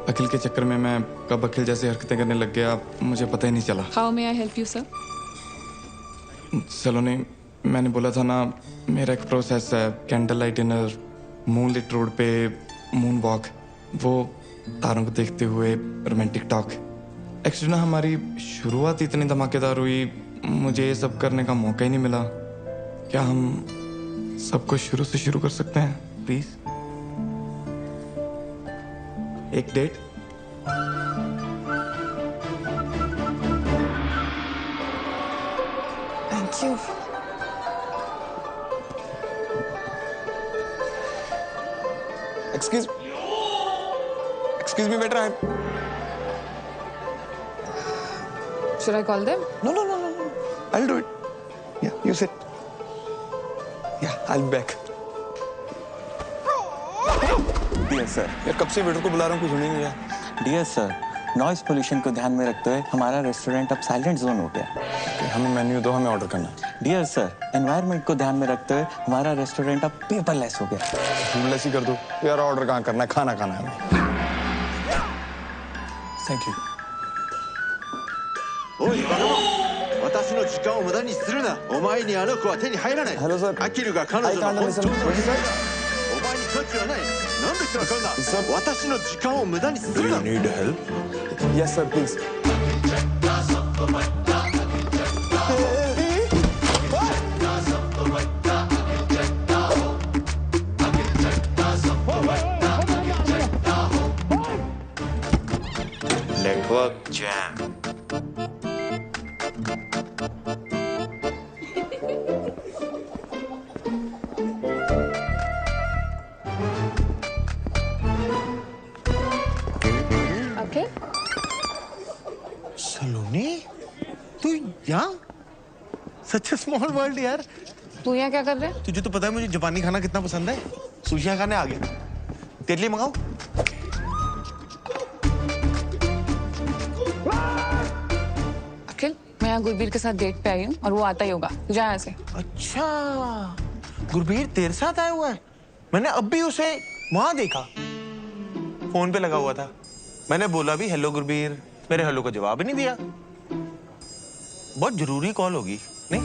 अखिल के चक्कर में मैं कब अखिल जैसी हरकतें करने लग गया मुझे पता ही नहीं चला। How may I help you sir? Saloni, मैंने बोला था ना, मेरा एक प्रोसेस है, candle light dinner, moonlit road पे मून वॉक, वो तारों को देखते हुए रोमांटिक टॉक। एक्चुअली ना हमारी शुरुआत इतनी धमाकेदार हुई, मुझे ये सब करने का मौका ही नहीं मिला। क्या हम सब कुछ शुरू से शुरू कर सकते हैं प्लीज? एक date? Thank you. Excuse me, waiter. Should I call them? No. I'll do it. Yeah, you sit. Yeah, I'll be back. Dear sir, यार कब से वेटर को बुला रहा हूँ, कुछ सुन ही नहीं रहा। डियर सर, नॉइज पोल्यूशन को ध्यान में रखते हुए हमारा रेस्टोरेंट अब साइलेंट जोन हो गया। हमें मेन्यू दो, हमें ऑर्डर करना है। डियर सर, एनवायरनमेंट को ध्यान में रखते हुए हमारा रेस्टोरेंट अब पेपरलेस हो गया। पेपरलेस ही कर दो यार। ऑर्डर कहाँ करना है, खाना खाना है। Thank you. おいバカ者、私の時間を無駄にするな。お前にあの子は手に入らない。 Hello sir。アキルが彼女の本当の娘だ。お前に価値はない。なんでわかんな。私の時間を無駄にするな。 Do you need help? Yes sir, please. Network jam. Okay. सलोनी, तू यहाँ? Such a small world यार। तू यहाँ क्या कर रहा है? तुझे तो पता है मुझे जापानी खाना कितना पसंद है। सुशियाँ खाने आ गया। तेरे लिए मंगाऊं? अखिल, मैं यहाँ गुरबीर के साथ डेट पे आई हूँ और वो आता ही होगा। तू जा यहाँ से। अच्छा, गुरबीर तेरे साथ आया हुआ है? मैंने अब भी उसे वहां देखा, फोन पे लगा हुआ था। मैंने बोला भी हेलो गुरबीर, मेरे हेलो का जवाब ही नहीं दिया। बहुत जरूरी कॉल होगी, नहीं?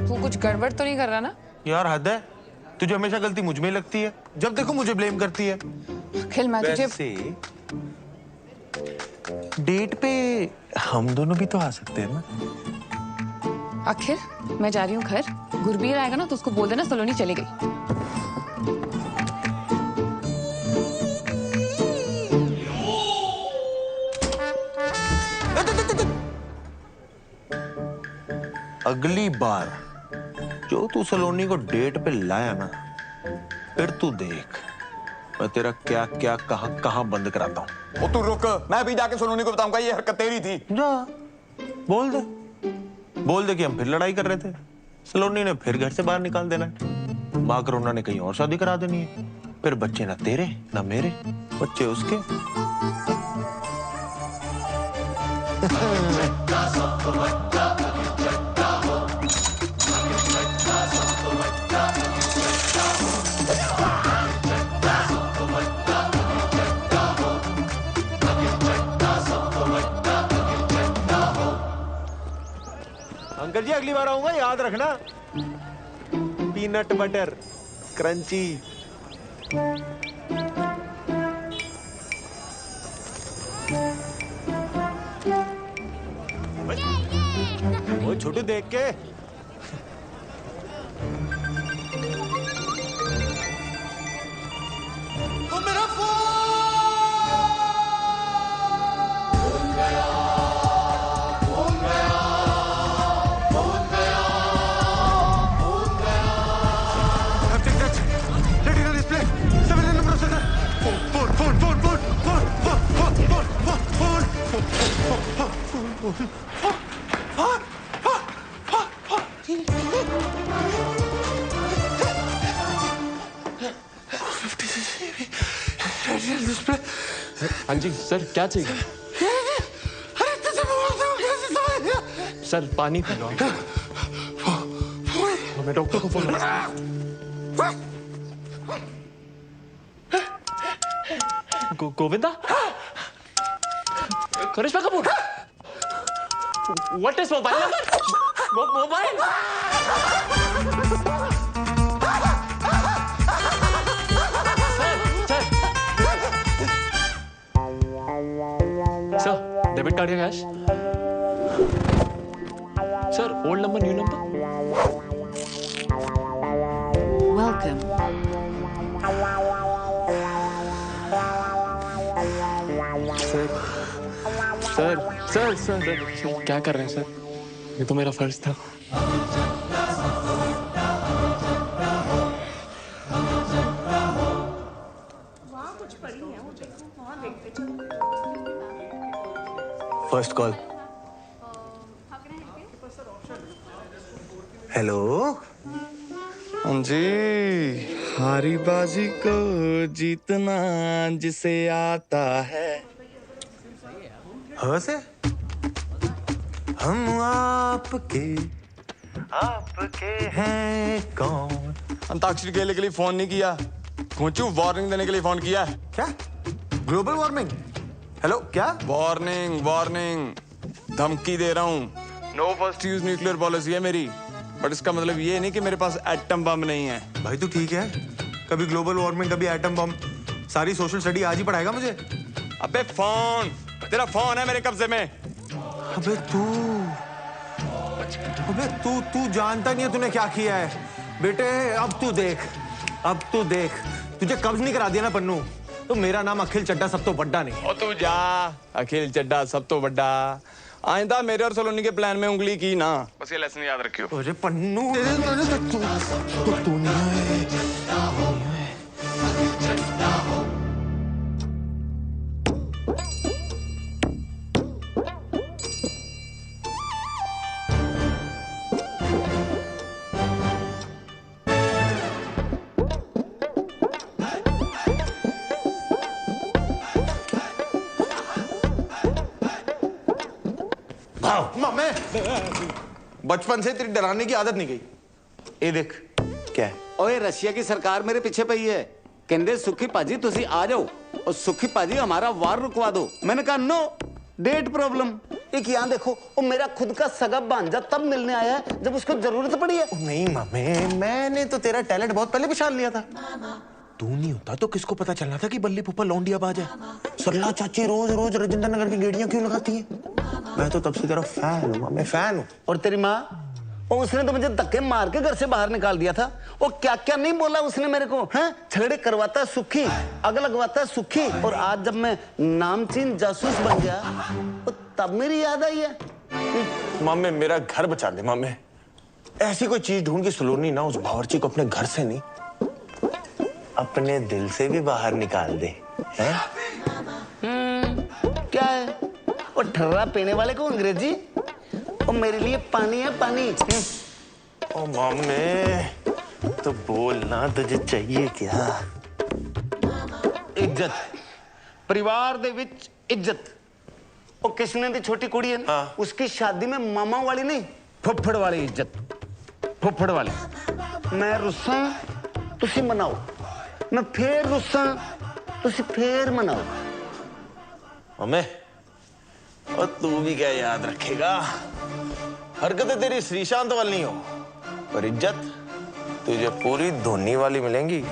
तू कुछ गड़बड़ तो नहीं कर रहा ना? यार हद है, तुझे हमेशा गलती मुझ में ही लगती है। जब देखो मुझे ब्लेम करती है। अखिल, मैं तुझे वैसे डेट पे हम दोनों भी तो आ सकते हैं ना? अखिल, मैं जा रही हूँ घर। गुरबीर आएगा ना तो उसको बोल देना सलोनी चली गई। अगली बार जो तू सलोनी को डेट पे लाया ना, फिर तू देख मैं तेरा क्या क्या कहाँ बंद कराता हूँ। ओ तू रुक, मैं भी जाके सलोनी को बताऊंगा ये हरकत तेरी थी। जा, बोल दे कि हम फिर लड़ाई कर रहे थे। सलोनी ने फिर घर से बाहर निकाल देना है। माँ करुणा ने कहीं और शादी करा देनी है। फिर बच्चे ना तेरे ना मेरे, बच्चे उसके। अंकल जी अगली बार आऊंगा, याद रखना। Peanut butter crunchy. वो छोटू देख के वो मेरा हाँ जी सर, क्या चाहिए? सर पानी पी लो। मैं डॉक्टर को phone Govinda, Karishma Kapoor, what is mobile number? Mobile sir, debit card या cash? Sir, old number new number? Welcome. Sir, क्या कर रहे हैं सर? ये तो मेरा फर्ज था। First call. हेलो। हाँ जी, हारी बाजी को जीतना जिसे आता है। हाँ से हम आपके हैं कौन? अंताक्षरी खेलने के लिए फोन नहीं किया, खोचू वार्निंग देने के लिए फोन किया। क्या? Global warming? हेलो क्या? वार्निंग वार्निंग, धमकी दे रहा हूँ। No first use nuclear policy है मेरी, बट इसका मतलब ये नहीं कि मेरे पास एटम बम नहीं है। भाई तू ठीक है? कभी ग्लोबल वार्मिंग, कभी एटम बम, सारी सोशल स्टडी आज ही पढ़ाएगा मुझे? अबे फोन, तेरा फोन है मेरे कब्जे में। अबे तू जानता नहीं है तूने क्या किया है बेटे। अब तू देख, तुझे कब्ज नहीं करा दिया ना पन्नू, तो मेरा नाम अखिल चड्डा सब तो बड्डा नहीं। और तू जा, अखिल चड्डा सब तो बड्डा। आइंदा मेरे और सलोनी के प्लान में उंगली की ना, बस ये लेसन याद रखियो। अरे पन्नू तू नहीं है। बचपन से तेरी डराने की आदत नहीं गई। ये देख क्या है। ओए रशिया की सरकार मेरे पीछे पई है, कहते सुखी पाजी तुसी आ जाओ और सुखी पाजी हमारा वार रुकवा दो। मैंने कहा नो, डेट प्रॉब्लम। एक यहाँ देखो, वो मेरा खुद का सगा भांजा तब मिलने आया है जब उसको जरूरत पड़ी है। नहीं मामे, मैंने तो तेरा टैलेंट बहुत पहले पहचान लिया था। तू नहीं होता तो किसको पता चलना था कि बल्ली पुप्पा लौंडिया बाज है। सरला चाची रोज रोज राजेंद्र नगर की गेड़ियां क्यों लगाती है? मैं तो तब से तेरा फैन हूँ, मैं फैन हूँ। और तेरी माँ, और उसने तो मुझे धक्के मार के घर से बाहर निकाल दिया था। वो क्या क्या नहीं बोला उसने मेरे को, हैं? छलड़े करवाता सुखी, आग लगवाता सुखी, और आज जब मैं नामचीन जासूस बन गया तो तब मेरी याद आई है। मामे मेरा घर बचा दे मामे, ऐसी कोई चीज ढूंढ के सलोनी ना उस बावर्ची को अपने घर से नहीं अपने दिल से भी बाहर निकाल दे। हैं? क्या है? और ठर्रा पीने वाले को अंग्रेजी, और मेरे लिए पानी है पानी। ओ मामे तो बोलना, तुझे चाहिए क्या? इज्जत, परिवार दे विच इज्जत। और किसने दी छोटी कुड़ी है ना, हाँ। उसकी शादी में मामा वाली नहीं, फुफड़ वाली इज्जत, फुफड़ वाली। मैं रुस्सा तुसी मनाओ, मैं फिर रुस्सा तुसी फिर मनाओ। मामे और तू भी क्या याद रखेगा, हरकतें तेरी श्रीशांत वाली नहीं हो, पर इज्जत तुझे पूरी धोनी वाली मिलेंगी।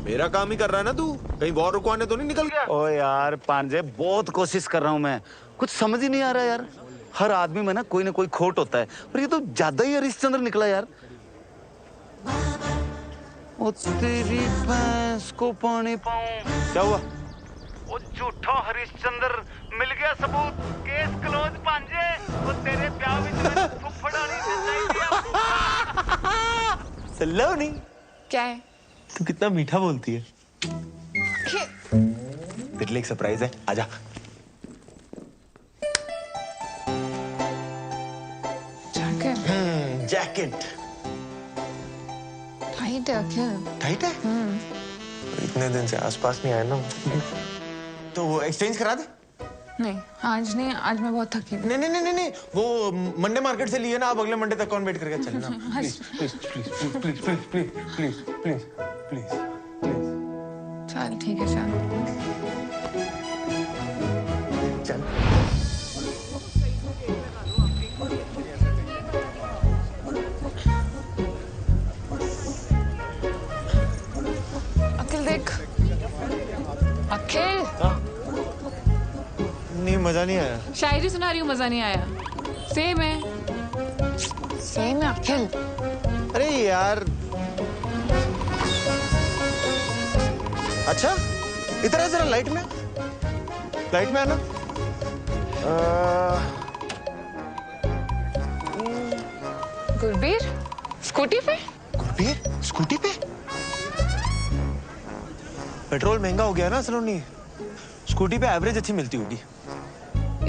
मेरा काम ही कर रहा है ना तू, कहीं वॉर रुकवाने तो नहीं निकल गया? ओ यार पांजे, बहुत कोशिश कर रहा हूं मैं, कुछ समझ ही नहीं आ रहा यार। हर आदमी में ना कोई खोट होता है, और ये तो ज्यादा ही हरिश्चंद्र निकला यार। ओ तेरी भैंस को पानी पाऊं। क्या हुआ? ओ झूठा हरिश्चंद्र, मिल गया सबूत, केस क्लोज पांजे। वो तेरे ब्याह में फुफड़ानी सलोनी, क्या है? तू कितना मीठा बोलती है। तेरे लिए एक सरप्राइज है, आजा। जैकेट टाइट है अखिल। टाइट है? इतने दिन से आसपास नहीं आया ना, तो वो एक्सचेंज करा दे। नहीं आज नहीं, आज मैं बहुत थकी हूँ। नहीं, वो मंडे मार्केट से लिए ना, आप अगले मंडे तक कौन वेट करके चलना। Please please please please please please please please please please. चल ठीक है, चल चल। अखिल देख, अखिल। नहीं मजा नहीं आया। शायरी सुना रही हूँ, मजा नहीं आया। सेम है, सेम है अखिल। अरे यार अच्छा इधर है, जरा लाइट में आना। गुरबीर स्कूटी पे? गुरबीर स्कूटी पे? पेट्रोल महंगा हो गया ना सलोनी, स्कूटी पे एवरेज अच्छी मिलती होगी।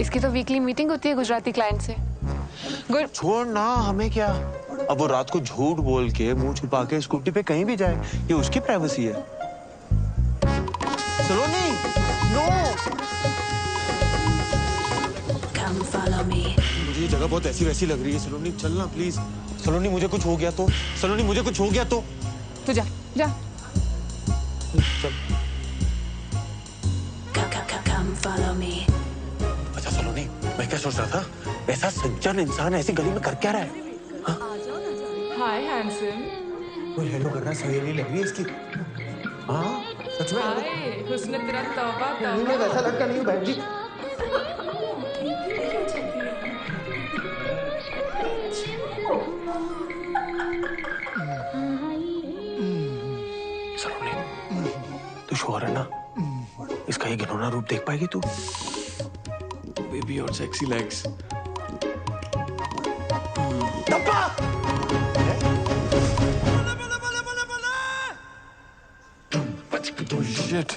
इसकी तो वीकली मीटिंग होती है गुजराती क्लाइंट से। छोड़ ना, हमें क्या। अब वो रात को झूठ बोल के मुंह छुपा के स्कूटी पे कहीं भी जाए, ये उसकी प्राइवेसी है। सलोनी नो, मुझे ये जगह बहुत ऐसी वैसी लग रही है। सलोनी चलना प्लीज। सलोनी मुझे कुछ हो गया तो, सलोनी मुझे कुछ हो गया तो। तू जा जा। चल। अच्छा सलोनी, मैं क्या सोच रहा था, ऐसा सज्जन इंसान ऐसी गली में कर क्या रहा है? हाय हैंडसम। कोई हेलो कर रहा है, सहेली लग रही है इसकी। हाँ सच में। हाय हुस्न तेरा तौबा तौबा। मैं वैसा लड़का नहीं हूँ बहन जी। सलोनी तू श्योर है ना, इसका ये घिनौना रूप देख पाएगी तू? बेबी और sexy legs. Shit.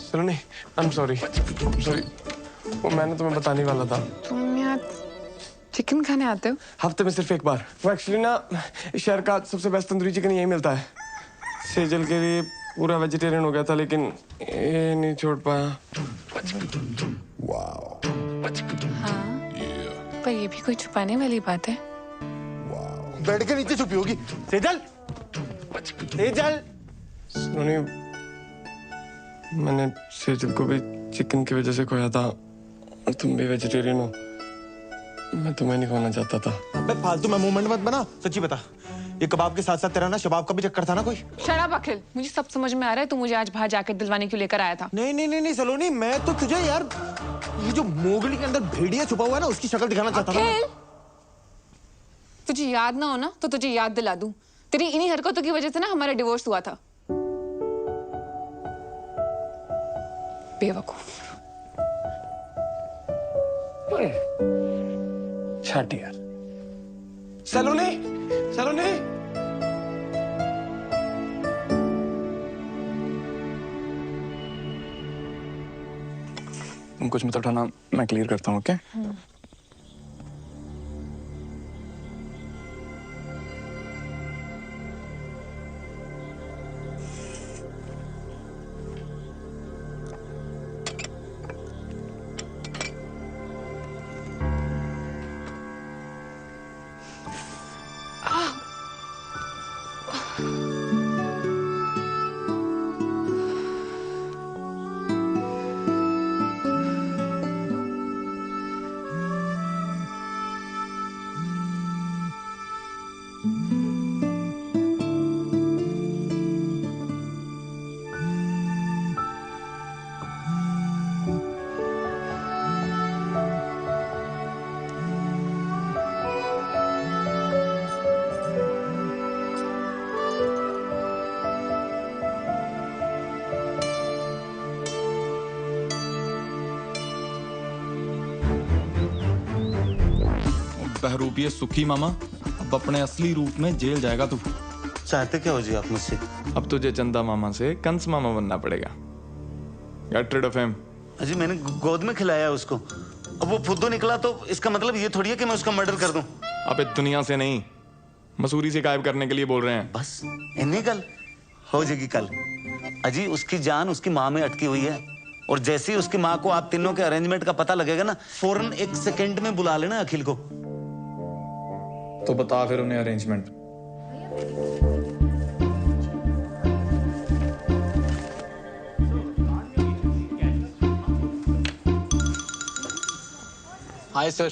Saloni, I am sorry. वो मैंने तुम्हें बताने वाला था। तुम यहाँ चिकन खाने आते हो? हफ्ते में सिर्फ एक बार। वो एक्चुअली ना शहर का सबसे बेस्ट तंदूरी चिकन यही मिलता है। सेजल के लिए पूरा वेजिटेरियन हो गया था, लेकिन ये नहीं छोड़ पाया। हाँ, पर ये भी कोई छुपाने वाली बात है? बेड के नीचे छुपी होगी। सेजल, सेजल। सुनिए, मैंने सेजल को भी चिकन की वजह से खोया था, और तुम भी वेजिटेरियन हो। मैं तुम्हें नहीं खोना चाहता था। अबे फालतू में मूवमेंट मत बना। सच्ची बता, ये कबाब के साथ साथ तेरा ना शबाब का भी चक्कर था ना कोई? शराब अखिल, मुझे सब समझ में आ रहा है। तू मुझे आज बाहर जाकर दिलवाने क्यों लेकर आया था? नहीं नहीं नहीं नहीं सलोनी, मैं तो तुझे यार ये जो मोगली के अंदर भेड़िया छुपा हुआ है ना, उसकी शक्ल दिखाना चाहता था। तुझे याद ना हो ना तो तुझे याद दिला दूं। तेरी इन्हीं हरकतों की वजह से ना हमारा डिवोर्स हुआ था। बेवकूफ। छाट यार। सलोनी, सलोनी। तुम कुछ मत उठाना, मैं क्लियर करता हूँ। ओके? बहरूपिये सुखी मामा, अब अपने असली रूप में जेल जाएगा तू। चाहते क्या हो जी आप मुझसे? अब तुझे चंदा मामा से कंस मामा बनना पड़ेगा। Get rid of him। अजी मैंने गोद में खिलाया उसको, अब वो फुद्दू निकला तो इसका मतलब ये थोड़ी है कि मैं उसका मर्डर कर दूं। अबे दुनिया से नहीं, मसूरी से गायब करने के लिए बोल रहे हैं। बस इन्हीं कल हो जाएगी कल। अजी उसकी जान उसकी माँ में अटकी हुई है, और जैसे ही उसकी माँ को आप तीनों के अरेंजमेंट का पता लगेगा ना, फौरन 1 सेकंड में बुला लेना अखिल को। तो बता फिर उन्हें arrangement. Hi sir,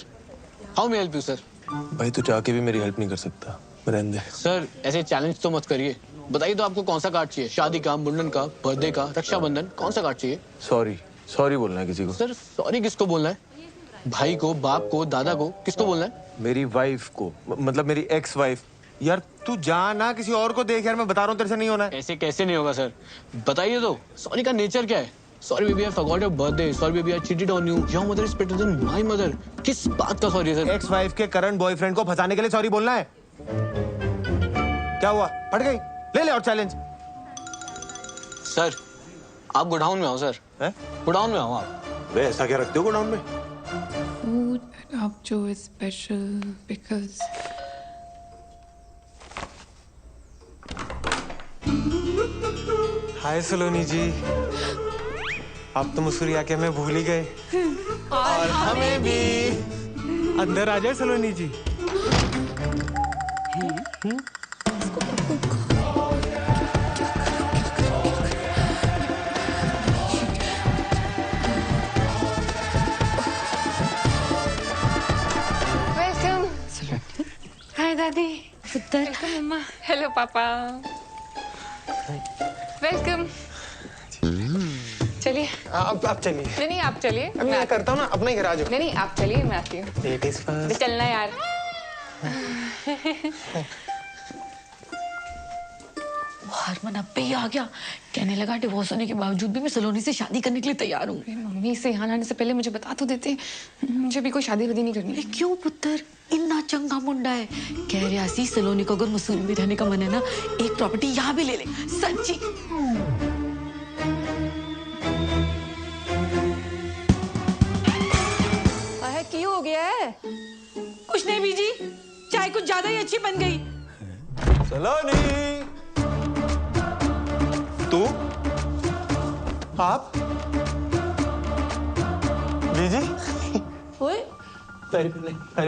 how may help you sir? भाई तू चाह के भी मेरी हेल्प नहीं कर सकता, रहने दे। सर ऐसे चैलेंज तो मत करिए। बताइए तो आपको कौन सा कार्ड चाहिए? शादी का, मुंडन का, बर्थडे का, रक्षाबंधन, कौन सा कार्ड चाहिए? सॉरी, सॉरी बोलना है किसी को। सर सॉरी किसको बोलना है? भाई को, बाप को, दादा को, किसको बोलना है? मेरी वाइफ को, मतलब मेरी एक्स वाइफ यार तू जा ना, किसी और को देख यार, मैं बता रहा हूँ तेरे से नहीं होना है। ऐसे कैसे नहीं होगा सर? बताइए तो, सॉरी का नेचर क्या है? Sorry baby I forgot your birthday, sorry baby I cheated on you, your mother is better than my mother. किस बात का सॉरी सर? एक्स वाइफ के करंट बॉयफ्रेंड को फंसाने के लिए सॉरी बोलना है? क्या हुआ, फट गई? ले ले और चैलेंज। सर आप गोडाउन में आओ सर। हैं? गोडाउन में आओ आप। वे ऐसा क्या रखते हो गोडाउन में? Food up Joe is special because हाय सलोनी जी, आप तो मुस्कुरा के हमें भूल ही गए। और हमें भी। अंदर आ जाए सलोनी जी। वेलकम। हाय दादी। पुत्र। वेलकम मम्मा। हेलो पापा। वेलकम। चलिए। आप चलिए। नहीं आप चलिए। मैं करता हूँ ना, अपना ही घर आ जाओ। नहीं आप चलिए, मैं आती हूँ। Ladies first. चलना यार। हरमन अब पे ही आ गया, कहने लगा डिवोर्स होने के बावजूद भी मैं सलोनी से शादी करने के लिए तैयार हूँ। मम्मी से यहाँ आने से पहले मुझे बता तो देते, मुझे भी कोई शादी वादी नहीं करनी। क्यों पुत्र, इतना चंगा मुंडा है, कह रहा सी सलोनी को अगर मसूरी में रहने का मन है ना, एक प्रॉपर्टी यहाँ भी ले ले। सच्ची। क्यों हो गया है? कुछ नहीं बीजी, चाय कुछ ज्यादा ही अच्छी बन गई। सलोनी, तू? आप? बीजी? ओए, पैरी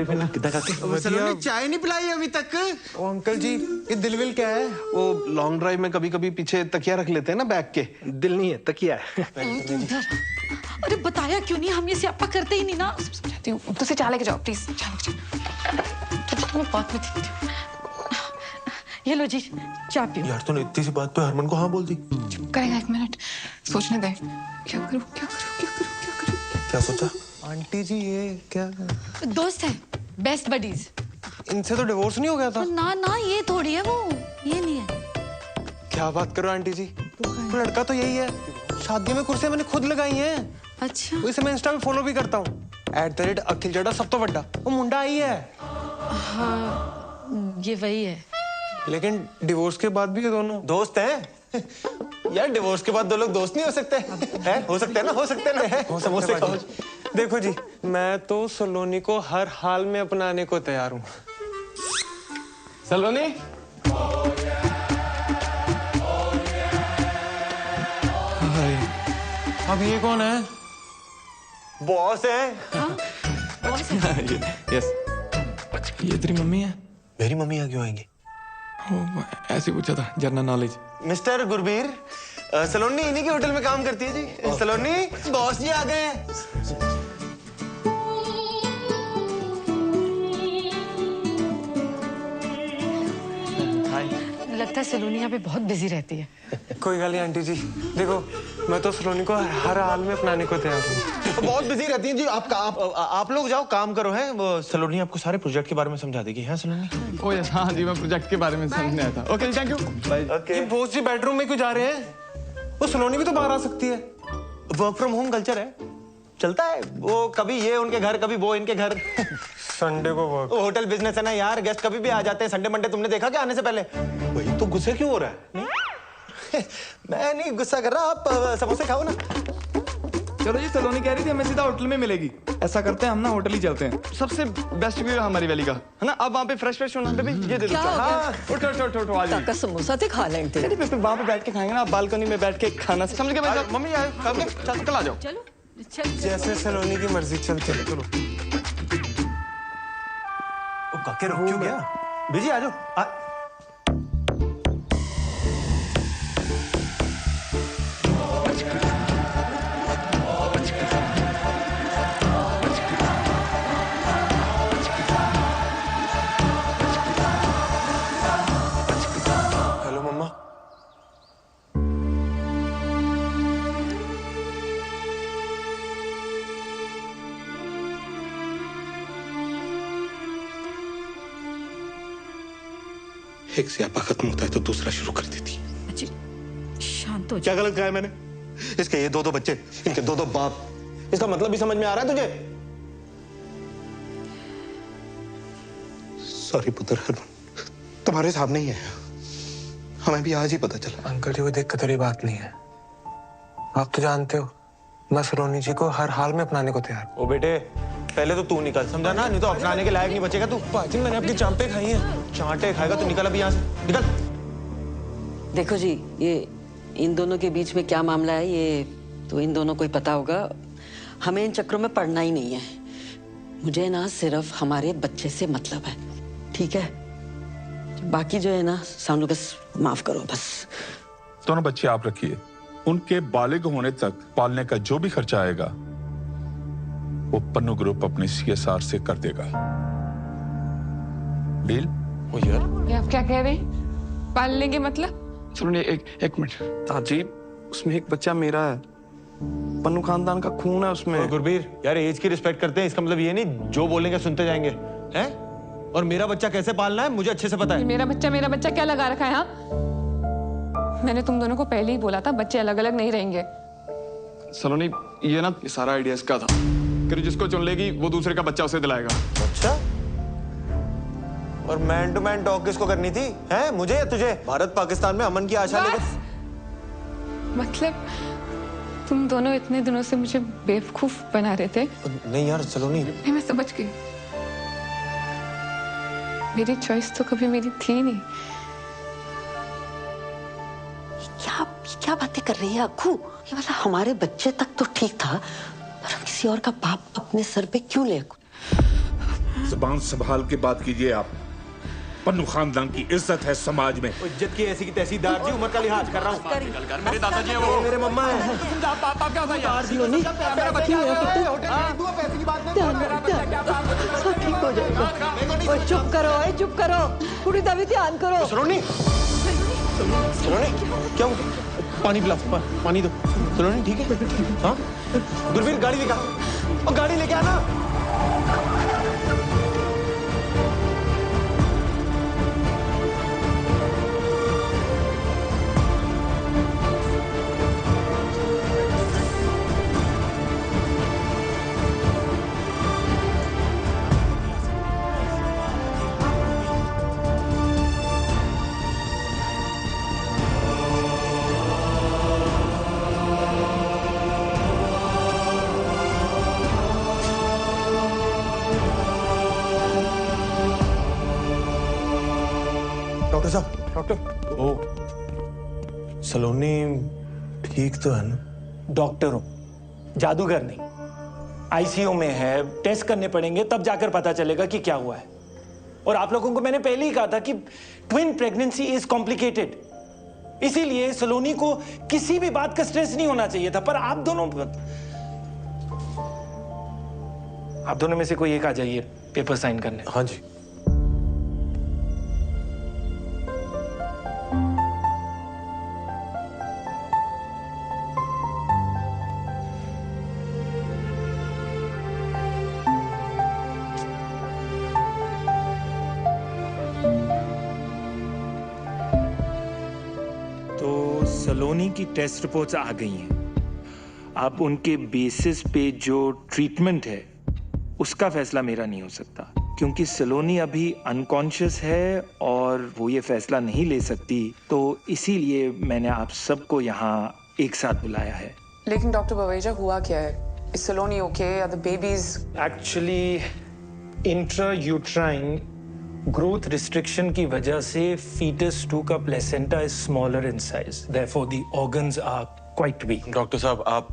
पहना कितना खाते? सलोनी चाय नहीं पिलाई अभी तक? ओ अंकल जी, ये दिलविल क्या है? वो लॉन्ग ड्राइव में कभी-कभी पीछे तकिया रख लेते हैं ना बैग के, दिल नहीं है तकिया है। अरे बताया क्यों नहीं, हम ये स्यापा करते ही नहीं ना। समझाती हूँ, तो से चाय लेके जाओ प्लीज। चाय लेके जाओ। मैं बात में देखती हूँ। ये लो जी, चाय पियो। यार तूने इतनी सी बात पे हरमन को हाँ बोल दी। चुप करेगा, एक मिनट सोचने दे। क्या करूँ क्या करूँ क्या करूँ क्या करूँ? क्या सोचा? आंटी जी ये क्या? दोस्त है, बेस्ट बडीज। इनसे तो डिवोर्स नहीं हो गया था? ना ना, ये थोड़ी है, वो ये नहीं है। क्या बात करो आंटी जी, वो लड़का तो यही है, शादी में कुर्सियां मैंने खुद लगाई हैं। अच्छा। इसे मैं इंस्टा पे फॉलो भी करता हूँ, @अखिल चड्ढा सब तो बड़ा, वो मुंडा आई है। हाँ, ये वही है। लेकिन डिवोर्स के बाद भी ये दोनों दोस्त हैं? यार डिवोर्स के बाद दो लोग दोस्त नहीं हो सकते हैं? हो सकते हैं ना, हो सकते हैं ना। समोसे खाओ। देखो जी, मैं तो सलोनी को हर हाल में अपनाने को तैयार हूँ। सलोनी, अब ये कौन है? बॉस है। यस, ये तेरी मम्मी है? मेरी मम्मी यहाँ क्यों आएंगी? ऐसे पूछा था, जनरल नॉलेज। मिस्टर गुरबीर, सलोनी इन्हीं के होटल में काम करती है जी। सलोनी, बॉस जी आ गए हैं। लगता है सलोनी यहाँ पे बहुत बिजी रहती है। कोई गल नहीं आंटी जी, देखो मैं तो सलोनी को हर हाल में अपनाने को तैयार हूँ। तो बहुत बिजी रहती हैं जी। आप लोग जाओ काम करो। हैं वो सलोनी आपको सारे प्रोजेक्ट के बारे में समझा देगी। है सलोनी? ओ यस, हाँ जी, मैं प्रोजेक्ट के बारे में समझने आया था। Okay thank you. ये बॉस जी बेडरूम में क्यों जा रहे हैं? वो सलोनी भी तो बाहर आ सकती है। वर्क फ्रॉम होम कल्चर है, चलता है। वो कभी ये उनके घर, कभी वो इनके घर। संडे को वर्क। होटल बिजनेस है ना यार, गेस्ट कभी भी आ जाते हैं। संडे मंडे तुमने देखा क्या आने से पहले? वही तो गुस्से क्यों हो रहा है? मैं नहीं गुस्सा कर रहा, आप समोसे खाओ ना। चलो जी, सलोनी कह रही थी हमें सीधा होटल में मिलेगी। ऐसा करते हैं हम ना, होटल ही चलते हैं। सबसे बेस्ट व्यू है हमारी वैली का, है ना? अब वहाँ पे फ्रेश फ्रेश होना बेबी, ये दे दो। हाँ, उठो आ जाइए। समोसा थे खा लेंगे। अरे बेबी वहाँ पे बैठ के खाएंगे ना, आप बालकनी में बैठ के खाना समझ के। भाई मम्मी कल आ जाओ। चलो जैसे सलोनी की मर्जी, चलो। काके रुक क्यों गया? बिजी आ जाओ। हेलो मम्मा। एक स्यापा खत्म होता है तो दूसरा शुरू कर देती। शांत हो जा। क्या गलत कहा है मैंने? इसके ये दो बच्चे, इनके दो बाप, इसका मतलब भी समझ में आ रहा है तुझे? सॉरी पुत्र, तुम्हारे सामने ही है, हमें भी आज ही पता चला। अंकल जी को देख कर तेरी बात नहीं है। आप तो जानते हो मैं सलोनी जी को हर हाल में अपनाने को तैयार। ओ बेटे, पहले तो तू निकल, समझा ना? नहीं तो अपनाने के लायक नहीं बचेगा तू। पाजी मैंने अपनी चांपे खाई हैं। चांटे खाएगा तो निकल अभी यहाँ से, निकल। देखो जी, ये इन दोनों के बीच में क्या मामला है ये तो इन दोनों को ही पता होगा। हमें इन चक्रों में पड़ना ही नहीं है। मुझे ना सिर्फ हमारे बच्चे से मतलब है, ठीक है? बाकी जो है ना सानू बस माफ करो बस। दोनों बच्चे आप रखिए, उनके बालिग होने तक पालने का जो भी खर्चा आएगा वो पन्नू ग्रुप अपने CSR से कर देगा। डील? ओ यार, ये आप क्या कह रहे हैं? पाल लेंगे मतलब? सुनो एक मिनट ताजी, उसमें एक बच्चा मेरा है, पन्नू खानदान का खून है उसमें। गुरबीर यार, एज की रिस्पेक्ट करते हैं, इसका मतलब ये नहीं जो बोलेंगे सुनते जाएंगे, हैं? और मेरा बच्चा कैसे पालना है मुझे अच्छे से पता है। मेरा बच्चा क्या लगा रखा है? हाँ, मैंने तुम दोनों को पहले ही बोला था बच्चे अलग अलग नहीं रहेंगे। सलोनी, ये ना सारा आइडिया इसका था कि जिसको चुन लेगी वो दूसरे का बच्चा उसे दिलाएगा। अच्छा, और मैन टू मैन टॉक किसको करनी थी, हैं? मुझे या तुझे? भारत पाकिस्तान में अमन की आशा लेकर। मतलब तुम दोनों इतने दिनों से मुझे बेवकूफ बना रहे थे। नहीं यार सलोनी, नहीं, मैं समझ गई। मेरी चॉइस तो कभी मेरी थी नहीं। क्या बातें कर रही है अक्कू? ये मतलब हमारे बच्चे तक तो ठीक था, पर हम किसी और का बाप अपने सर पे क्यों ले? जुबान संभाल के बात कीजिए आप। पन्नू खानदान की इज्जत है समाज में। इज्जत की ऐसी की तैसी दारजी, उम्र का लिहाज कर रहा हूँ। मेरे दादाजी हैं वो, मेरे मम्मा है। पापा क्या भाई? मेरा बच्चा सब ठीक हो जाएगा। ओए चुप करो, पूरी दबी ध्यान करो। सलोनी, क्या हुआ? पानी पिला, पानी दो। सलोनी ठीक है? हाँ गुरबीर, गाड़ी लेके आ, और गाड़ी लेके आना। डॉक्टर, ओ सलोनी ठीक तो है ना? डॉक्टर हूं, जादूगर नहीं। ICU में है, टेस्ट करने पड़ेंगे तब जाकर पता चलेगा कि क्या हुआ है। और आप लोगों को मैंने पहले ही कहा था कि ट्विन प्रेगनेंसी इज कॉम्प्लिकेटेड, इसीलिए सलोनी को किसी भी बात का स्ट्रेस नहीं होना चाहिए था। पर आप दोनों में से कोई एक आ जाइए पेपर साइन करने। हाँ जी। सलोनी की टेस्ट रिपोर्ट्स आ गई हैं। अब उनके बेसिस पे जो ट्रीटमेंट है उसका फैसला मेरा नहीं हो सकता, क्योंकि सलोनी अभी अनकॉन्शियस है और वो ये फैसला नहीं ले सकती। तो इसीलिए मैंने आप सबको यहाँ एक साथ बुलाया है। लेकिन डॉक्टर बवेजा, हुआ क्या है? Is Saloni okay? Are the babies? Actually intrauterine growth restriction की वजह से fetus 2 का placenta is smaller in size, therefore the organs are quite weak. Doctor साहब, आप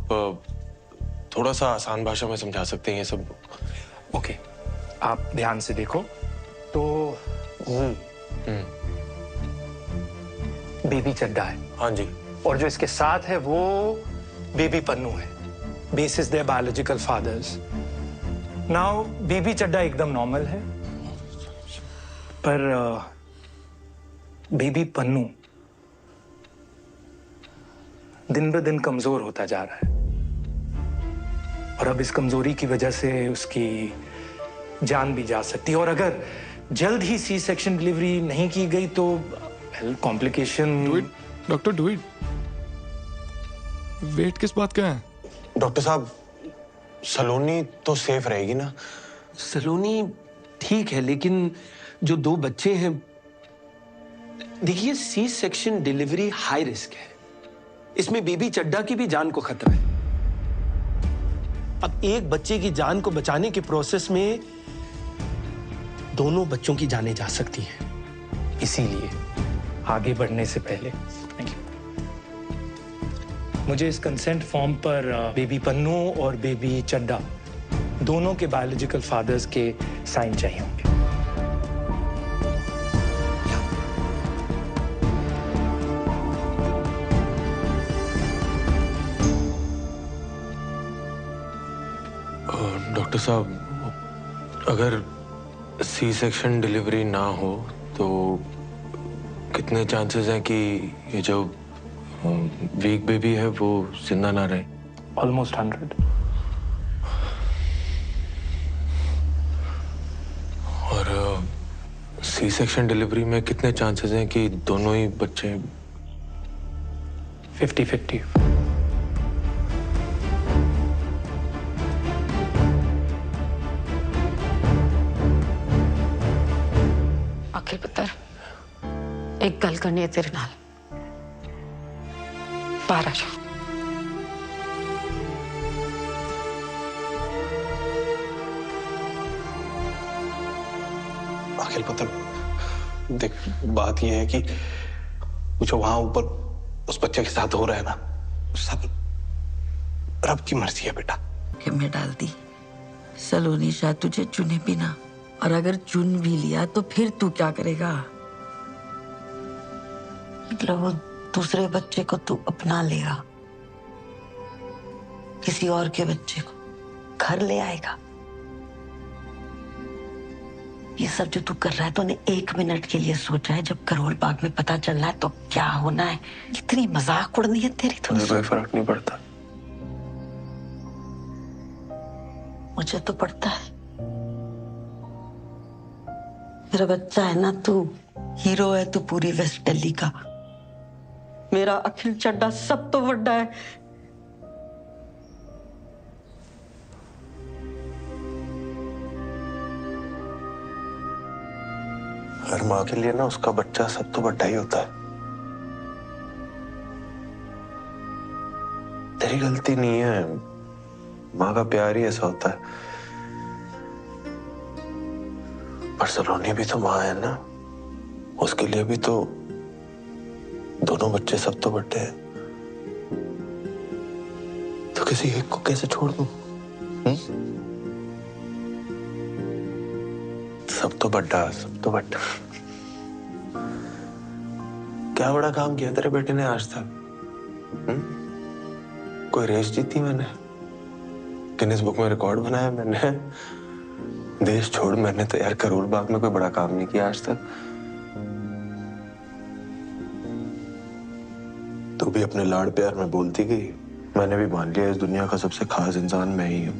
थोड़ा सा आसान भाषा में समझा सकते हैं ये सब? ओके, आप ध्यान से देखो तो बेबी चड्डा है। हाँ जी। और जो इसके साथ है वो बेबी पन्नू है, basis their biological fathers. Now baby Chadda एकदम नॉर्मल है, पर बेबी पन्नू दिन ब दिन कमजोर होता जा रहा है। और अब इस कमजोरी की वजह से उसकी जान भी जा सकती है। और अगर जल्द ही सी सेक्शन डिलीवरी नहीं की गई तो complication. Doctor do it. Wait किस बात का है? डॉक्टर साहब, सलोनी तो सेफ रहेगी ना? सलोनी ठीक है, लेकिन जो 2 बच्चे हैं, देखिए C section delivery high risk है। इसमें बेबी चड्डा की भी जान को खतरा है। अब एक बच्चे की जान को बचाने के प्रोसेस में दोनों बच्चों की जानें जा सकती हैं। इसीलिए आगे बढ़ने से पहले मुझे इस कंसेंट फॉर्म पर बेबी पन्नू और बेबी चड्डा दोनों के बायोलॉजिकल फादर्स के साइन चाहिए होंगे। डॉक्टर साहब, अगर सी सेक्शन डिलीवरी ना हो तो कितने चांसेस हैं कि ये जो वीक बेबी है वो जिंदा ना रहे? ऑलमोस्ट 100। और सी सेक्शन डिलीवरी में कितने चांसेस हैं कि दोनों ही बच्चे? 50-50। अखिल पुत्र, एक गल करनी है तेरे नाल। बाहर आ जा। अखिल पुत्र, देख बात यह है कि जो वहां ऊपर उस बच्चे के साथ हो रहा है ना, सब रब की मर्जी है बेटा। कि मैं डाल दी, सलोनी शायद तुझे चुने भी ना, और अगर चुन भी लिया तो फिर तू क्या करेगा? मतलब वो दूसरे बच्चे को तू अपना लेगा, किसी और के बच्चे को घर ले आएगा। ये सब जो तू कर रहा है तूने 1 मिनट के लिए सोचा है? जब करोल बाग में पता चल रहा है तो क्या होना है? कितनी मजाक उड़नी है तेरी। मुझे कोई फर्क नहीं पड़ता। मुझे तो पड़ता है। मेरा बच्चा है ना तू, हीरो है तू पूरी वेस्ट दिल्ली का। मेरा अखिल चड्डा सब तो बड़ा है। हर माँ के लिए ना उसका बच्चा सब तो बड़ा ही होता है। तेरी गलती नहीं है, माँ का प्यार ही ऐसा होता है। पर सलोनी भी तो माँ है ना, उसके लिए भी तो दोनों बच्चे सब तो बड़े हैं। तो किसी एक को कैसे छोड़ दूं? सब तो बड़ा, सब तो बड़ा। क्या बड़ा काम किया तेरे बेटे ने आज तक? कोई रेस जीती मैंने, गिनीज बुक में रिकॉर्ड बनाया मैंने। देश छोड़, मैंने तो यार करोल बाग में कोई बड़ा काम नहीं किया आज तक। तू भी अपने लाड़ प्यार में बोलती गई, मैंने भी मान लिया इस दुनिया का सबसे खास इंसान मैं ही हूं।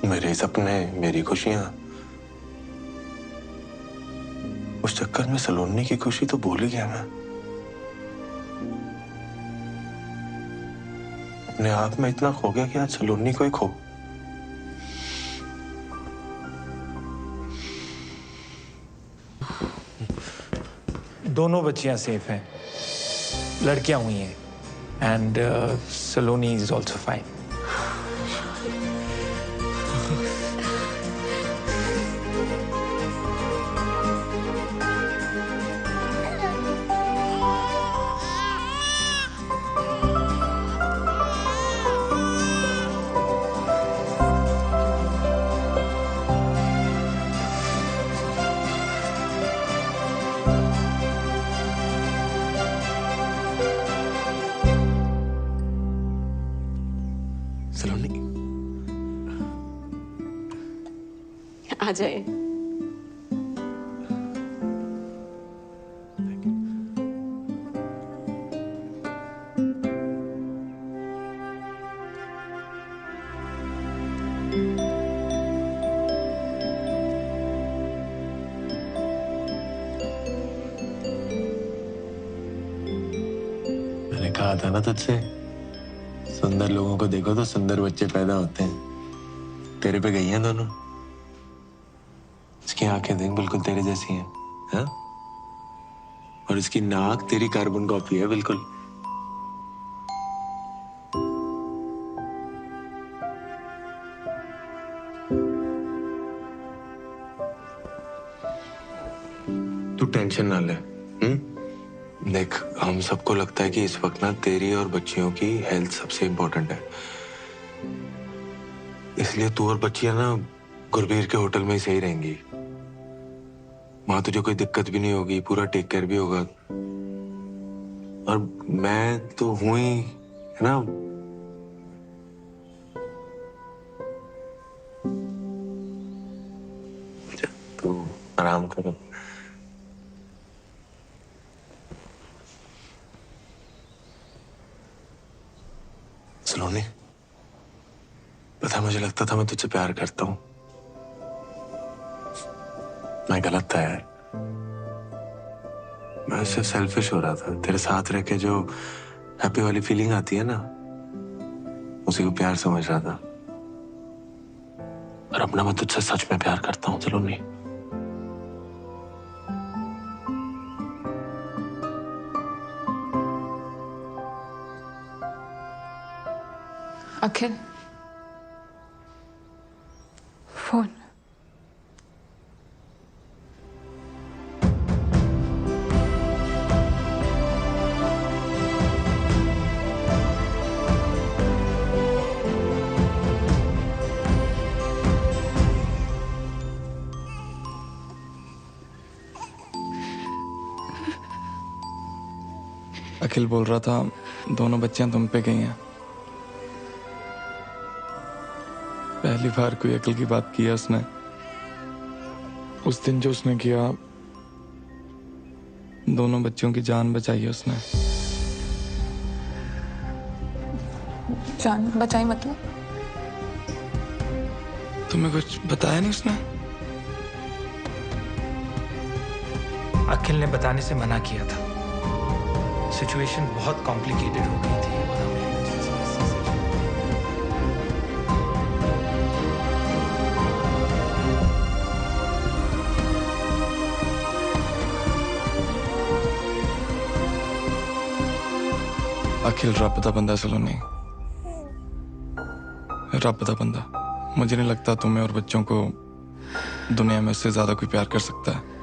मेरे सपने, मेरी खुशियां, उस चक्कर में सलोनी की खुशी तो भूल ही गया मैं। अपने आप में इतना खो गया कि आज सलोनी को ही खो। दोनों बच्चियां सेफ हैं, लड़कियां हुई हैं, and Saloni is also fine. Saloni आ जाए। कहा था ना तुझसे, सुंदर लोगों को देखो तो सुंदर बच्चे पैदा होते हैं। तेरे पे गई हैं दोनों। इसकी आंखें देख बिल्कुल तेरे जैसी हैं, हाँ? और इसकी नाक तेरी कार्बन कॉपी है बिल्कुल। तू टेंशन ना ले, देख हम सबको लगता है कि इस वक्त ना तेरी और बच्चियों की हेल्थ सबसे इम्पोर्टेंट है, इसलिए तू और बच्चियां ना गुरबीर के होटल में ही सही रहेंगी। वहां तुझे कोई दिक्कत भी नहीं होगी, पूरा टेक केयर भी होगा। और मैं तो हूं ही, है ना। तू आराम करो। सलोनी, पता मुझे लगता था मैं तुझसे प्यार करता हूं। मैं गलत था यार। मैं उससे सेल्फिश हो रहा था। तेरे साथ रह के जो हैप्पी वाली फीलिंग आती है ना, उसी को प्यार समझ रहा था। और अपना मैं तुझसे सच में प्यार करता हूं सलोनी। अखिल, फोन। अखिल बोल रहा था दोनों बच्चियां तुम पे गई हैं। पहली बार कोई अकल की बात की है उसने। उस दिन जो उसने किया, दोनों बच्चों की जान बचाई है उसने। जान बचाई मतलब? तुम्हें कुछ बताया नहीं उसने? अखिल ने बताने से मना किया था। सिचुएशन बहुत कॉम्प्लिकेटेड हो गई थी। अखिल रब दा बंदा सलोनी, रब दा बंदा। मुझे नहीं लगता तुम्हें और बच्चों को दुनिया में उससे ज्यादा कोई प्यार कर सकता है।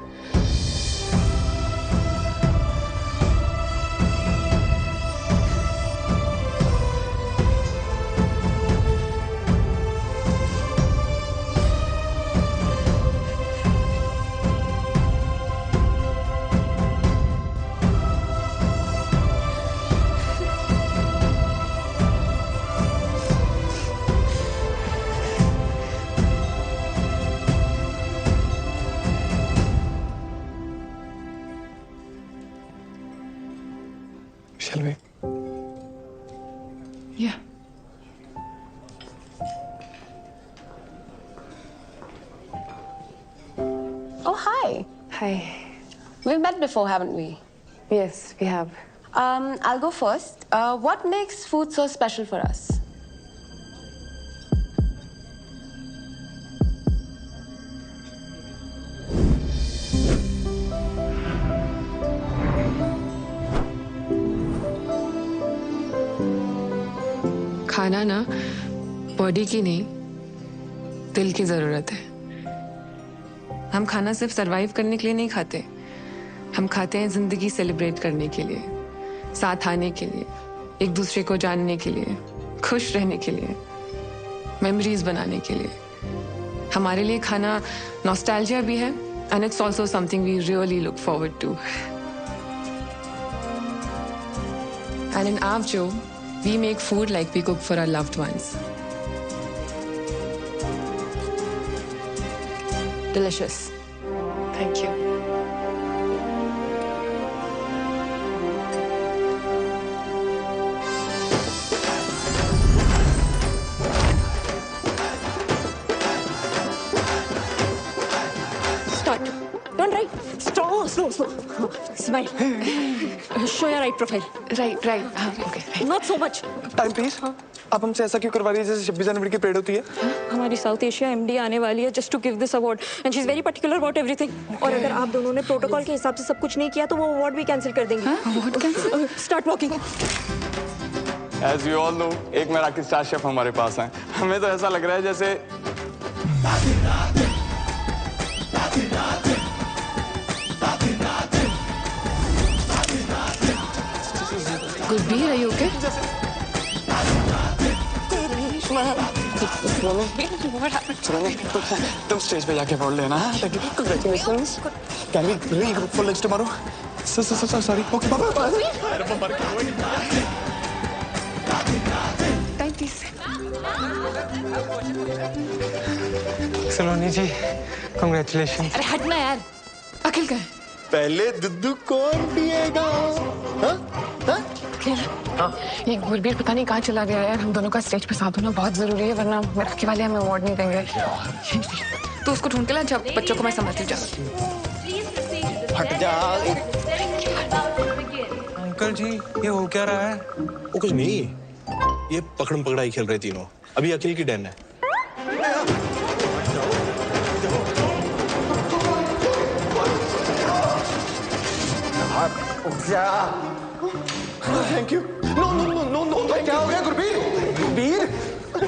Shall we? Yeah. Oh, hi. Hi. We've met before, haven't we? Yes, we have. I'll go first. What makes food so special for us? खाना ना बॉडी की नहीं, दिल की जरूरत है। हम खाना सिर्फ सरवाइव करने के लिए नहीं खाते, हम खाते हैं जिंदगी सेलिब्रेट करने के लिए, साथ आने के लिए, एक दूसरे को जानने के लिए, खुश रहने के लिए, मेमोरीज बनाने के लिए। हमारे लिए खाना नॉस्टैल्जिया भी है, and it's also something we really look forward to. And in Avjo, we make food like we cook for our loved ones. Delicious. Thank you. Start. Don't write. Slow. Smile. Show your right profile. Right. हाँ, okay. Not so much. Time please. आप हमसे ऐसा क्यों करवा रही है जैसे 26 जनवरी की परेड होती है? हमारी साउथ एशिया एमडी आने वाली है just to give this award and she is very particular about everything. और अगर आप दोनों ने प्रोटोकॉल के हिसाब से सब कुछ नहीं किया तो वो अवार्ड भी कैंसिल कर देंगे। Award cancel? Start walking. As you all know, एक मराठी स्टार शेफ हमारे पास हैं। हमें तो ऐसा लग रहा है जैसे गुरबीर, are you okay? तुम स्टेज पे जाके बोल लेना। Congratulations. Can we regroup for lunch tomorrow? Sorry. Okay, bye. Time please. Saloni ji, congratulations. अरे हटना यार। अखिल का है? पहले दुद्धू कौन पिएगा? ये गुरबीर पता नहीं कहाँ चला गया यार। हम दोनों का स्टेज पे साथ होना बहुत जरूरी है, वरना मराठी वाले हमें अवार्ड नहीं देंगे। तो उसको ढूंढ के ला, जब बच्चों को मैं समझती जा। हट जा। अंकल जी, ये हो क्या रहा है? वो कुछ नहीं, ये पकड़म पकड़ाई खेल रहे तीनों। अभी अखिल की टर्न है। Thank you. नो, क्या हो गया गुरबीर? गुरबीर,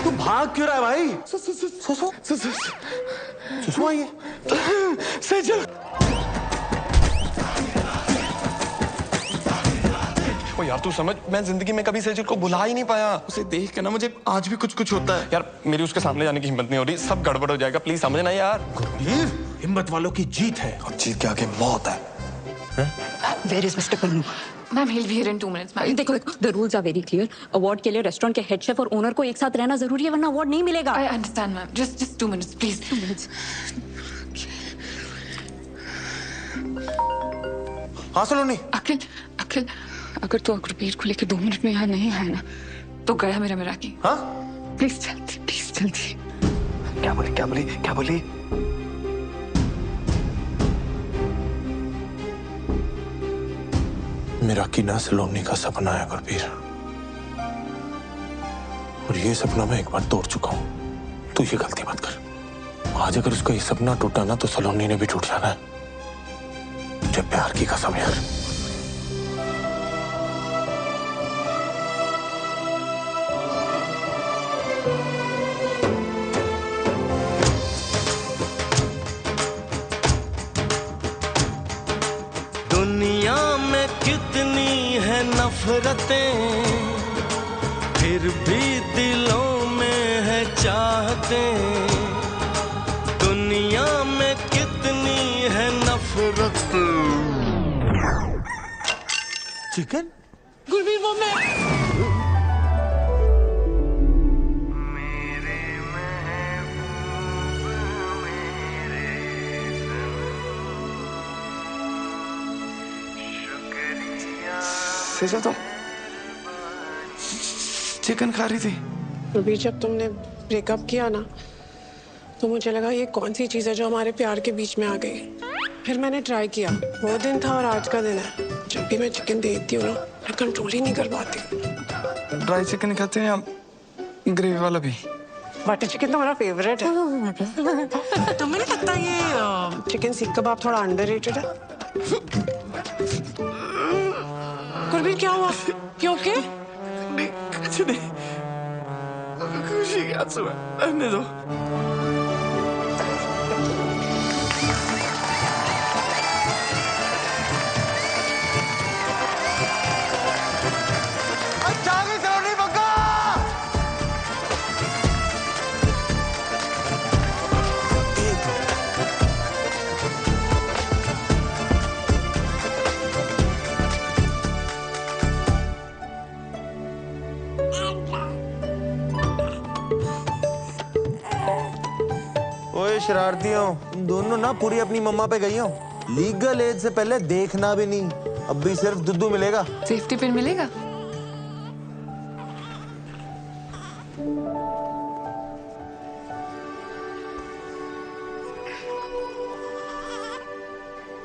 तू भाग क्यों रहा है भाई? सुसु आई है। सेजल। ओ यार तू समझ, मैं जिंदगी में कभी सेजल को बुला ही नहीं पाया। उसे देख के ना मुझे आज भी कुछ होता है यार। मेरी उसके सामने जाने की हिम्मत नहीं हो रही। सब गड़बड़ हो जाएगा, प्लीज समझना यार। गुरबीर, हिम्मत वालों की जीत है और जीत के आगे मौत है। Where is Mr. Pannu? Ma'am, he'll be here in 2 minutes. Ma'am, देखो, the rules are very clear. Award के लिए रेस्टोरेंट के हेड शेफ और ओनर को एक साथ रहना जरूरी है, वरना अवार्ड नहीं मिलेगा। I understand, ma'am. Just 2 minutes, please. 2 minutes. हाँ सलोनी। अखिल, अगर तू गुरबीर को लेकर 2 मिनट में यहाँ नहीं है ना, तो गया मेरा मराठी। हाँ? प्लीज जल्दी। क्या बोली? मेरा कीना सलोनी का सपना है गुरबीर, और ये सपना मैं एक बार तोड़ चुका हूं। तू ये गलती मत कर। आज अगर उसका ये सपना टूटा ना तो सलोनी ने भी टूट जाना है। मुझे प्यार की कसम यार। दुनिया में कितनी है नफरतें, फिर भी दिलों में है चाहतें। दुनिया में कितनी है नफरतें। चिकन? गुरबीर, वो मैं। सेजल तो चिकन खा रही थी। गुरबीर, जब तुमने ब्रेकअप किया ना, तो मुझे लगा ये कौन सी चीज है जो हमारे प्यार के बीच में आ गई। फिर मैंने ट्राई किया, वो दिन था और आज का दिन है। जब भी मैं चिकन देखती हूँ ना, मैं कंट्रोल ही नहीं कर पाती। ड्राई चिकन खाते हैं आप? ग्रेवी वाला भी? बटर चिकन तो मेरा फेवरेट है। तुम्हें नहीं लगता ये चिकन सीख कबाब थोड़ा अंडररेटेड है? गुरबीर, क्या हुआ? क्यों के? कुछ नहीं, खुशी के आंसू है। रहने दो। ओए शरारतियों, तुम दोनों ना पूरी अपनी मम्मा पे गई हो। लीगल एज से पहले देखना भी नहीं। अब भी सिर्फ दुद्धू मिलेगा। सेफ्टी पिन मिलेगा?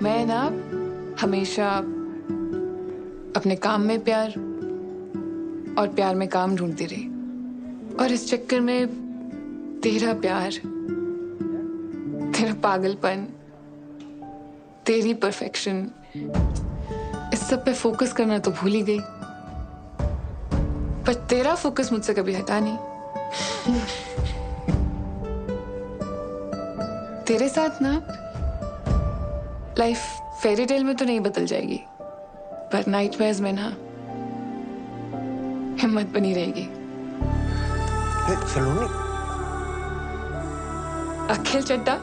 मैं ना हमेशा अपने काम में प्यार और प्यार में काम ढूंढती रही, और इस चक्कर में तेरा प्यार, तेरा पागलपन, तेरी परफेक्शन, इस सब पे फोकस करना तो भूल ही गई। पर तेरा फोकस मुझसे कभी हटा नहीं। तेरे साथ ना लाइफ फेरी टेल में तो नहीं बदल जाएगी, पर नाइटमेयर्स में ना हिम्मत बनी रहेगी। सलोनी, अखिल चड्डा,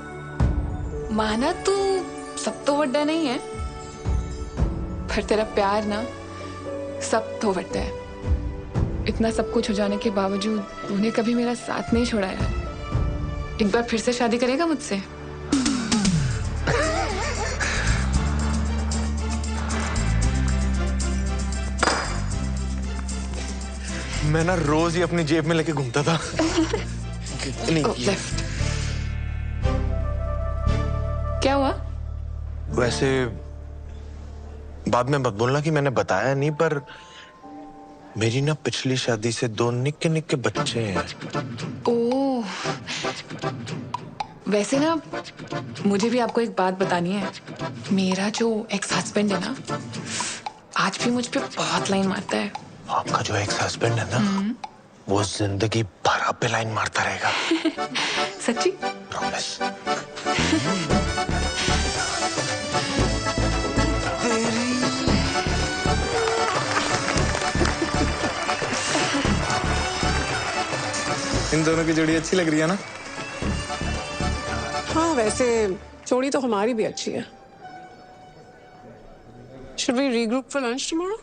माना तू सब तो वड्डा नहीं है, पर तेरा प्यार ना सब तो वड्डा है। इतना सब कुछ हो जाने के बावजूद तूने कभी मेरा साथ नहीं छोड़ा यार। एक बार फिर से शादी करेगा मुझसे? मैं ना रोज ही अपनी जेब में लेके घूमता था। लेफ्ट। क्या हुआ? वैसे बाद में मत बोलना कि मैंने बताया नहीं, पर मेरी ना पिछली शादी से 2 निक्के निक्के बच्चे हैं। ओह, वैसे ना मुझे भी आपको एक बात बतानी है। मेरा जो एक्स हस्बैंड है ना, आज भी मुझ पे बहुत लाइन मारता है। आपका जो एक्स हस्बैंड है ना, वो जिंदगी भर आप पे लाइन मारता रहेगा। सच्ची? प्रॉमिस। इन दोनों की जोड़ी अच्छी लग रही है ना? हाँ, वैसे जोड़ी तो हमारी भी अच्छी है। Should we regroup for lunch tomorrow?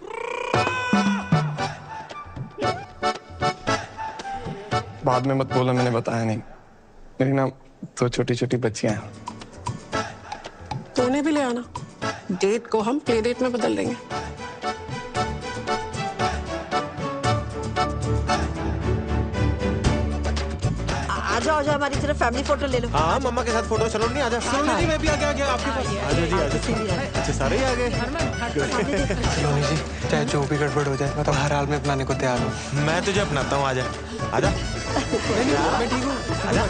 बाद में मत बोला, मैंने बताया नहीं। मेरी ना 2 छोटी छोटी बच्चियां हैं। तो उन्हें भी ले आना। डेट को हम प्ले डेट में बदल देंगे। आ जाओ हमारी तरफ फैमिली फोटो ले लो। हाँ, मम्मा के साथ फोटो। चलो नहीं, आजा। सलोनी जी, मैं भी आ गया आपके पास। आजा जी, आजा। अच्छा, सारे ही आ गए। सलोनी जी, चाहे जो भी गड़बड़ हो जाए, मैं तो हर हाल में अपनाने को तैयार हूँ। मैं तुझे अपनाता हूँ, आजा। आजा। मैं ठीक हूँ। आजा।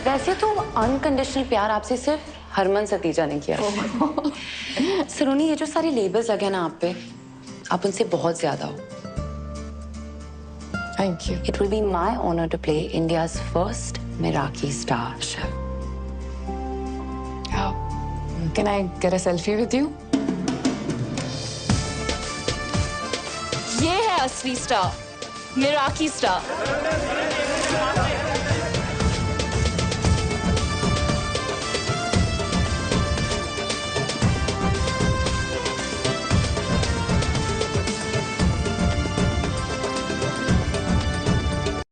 वैसे तो अनकंडीशनल प्यार आपसे सिर्फ हरमन सतीजा ने किया। सलोनी, ये जो सारे लेबल्स लगे ना आप पे, आप उनसे बहुत ज्यादा हो। Thank you. It will be my honor to play India's first Meraki star chef. Can I get a selfie with you? ये है असली स्टार, मिराकी स्टार।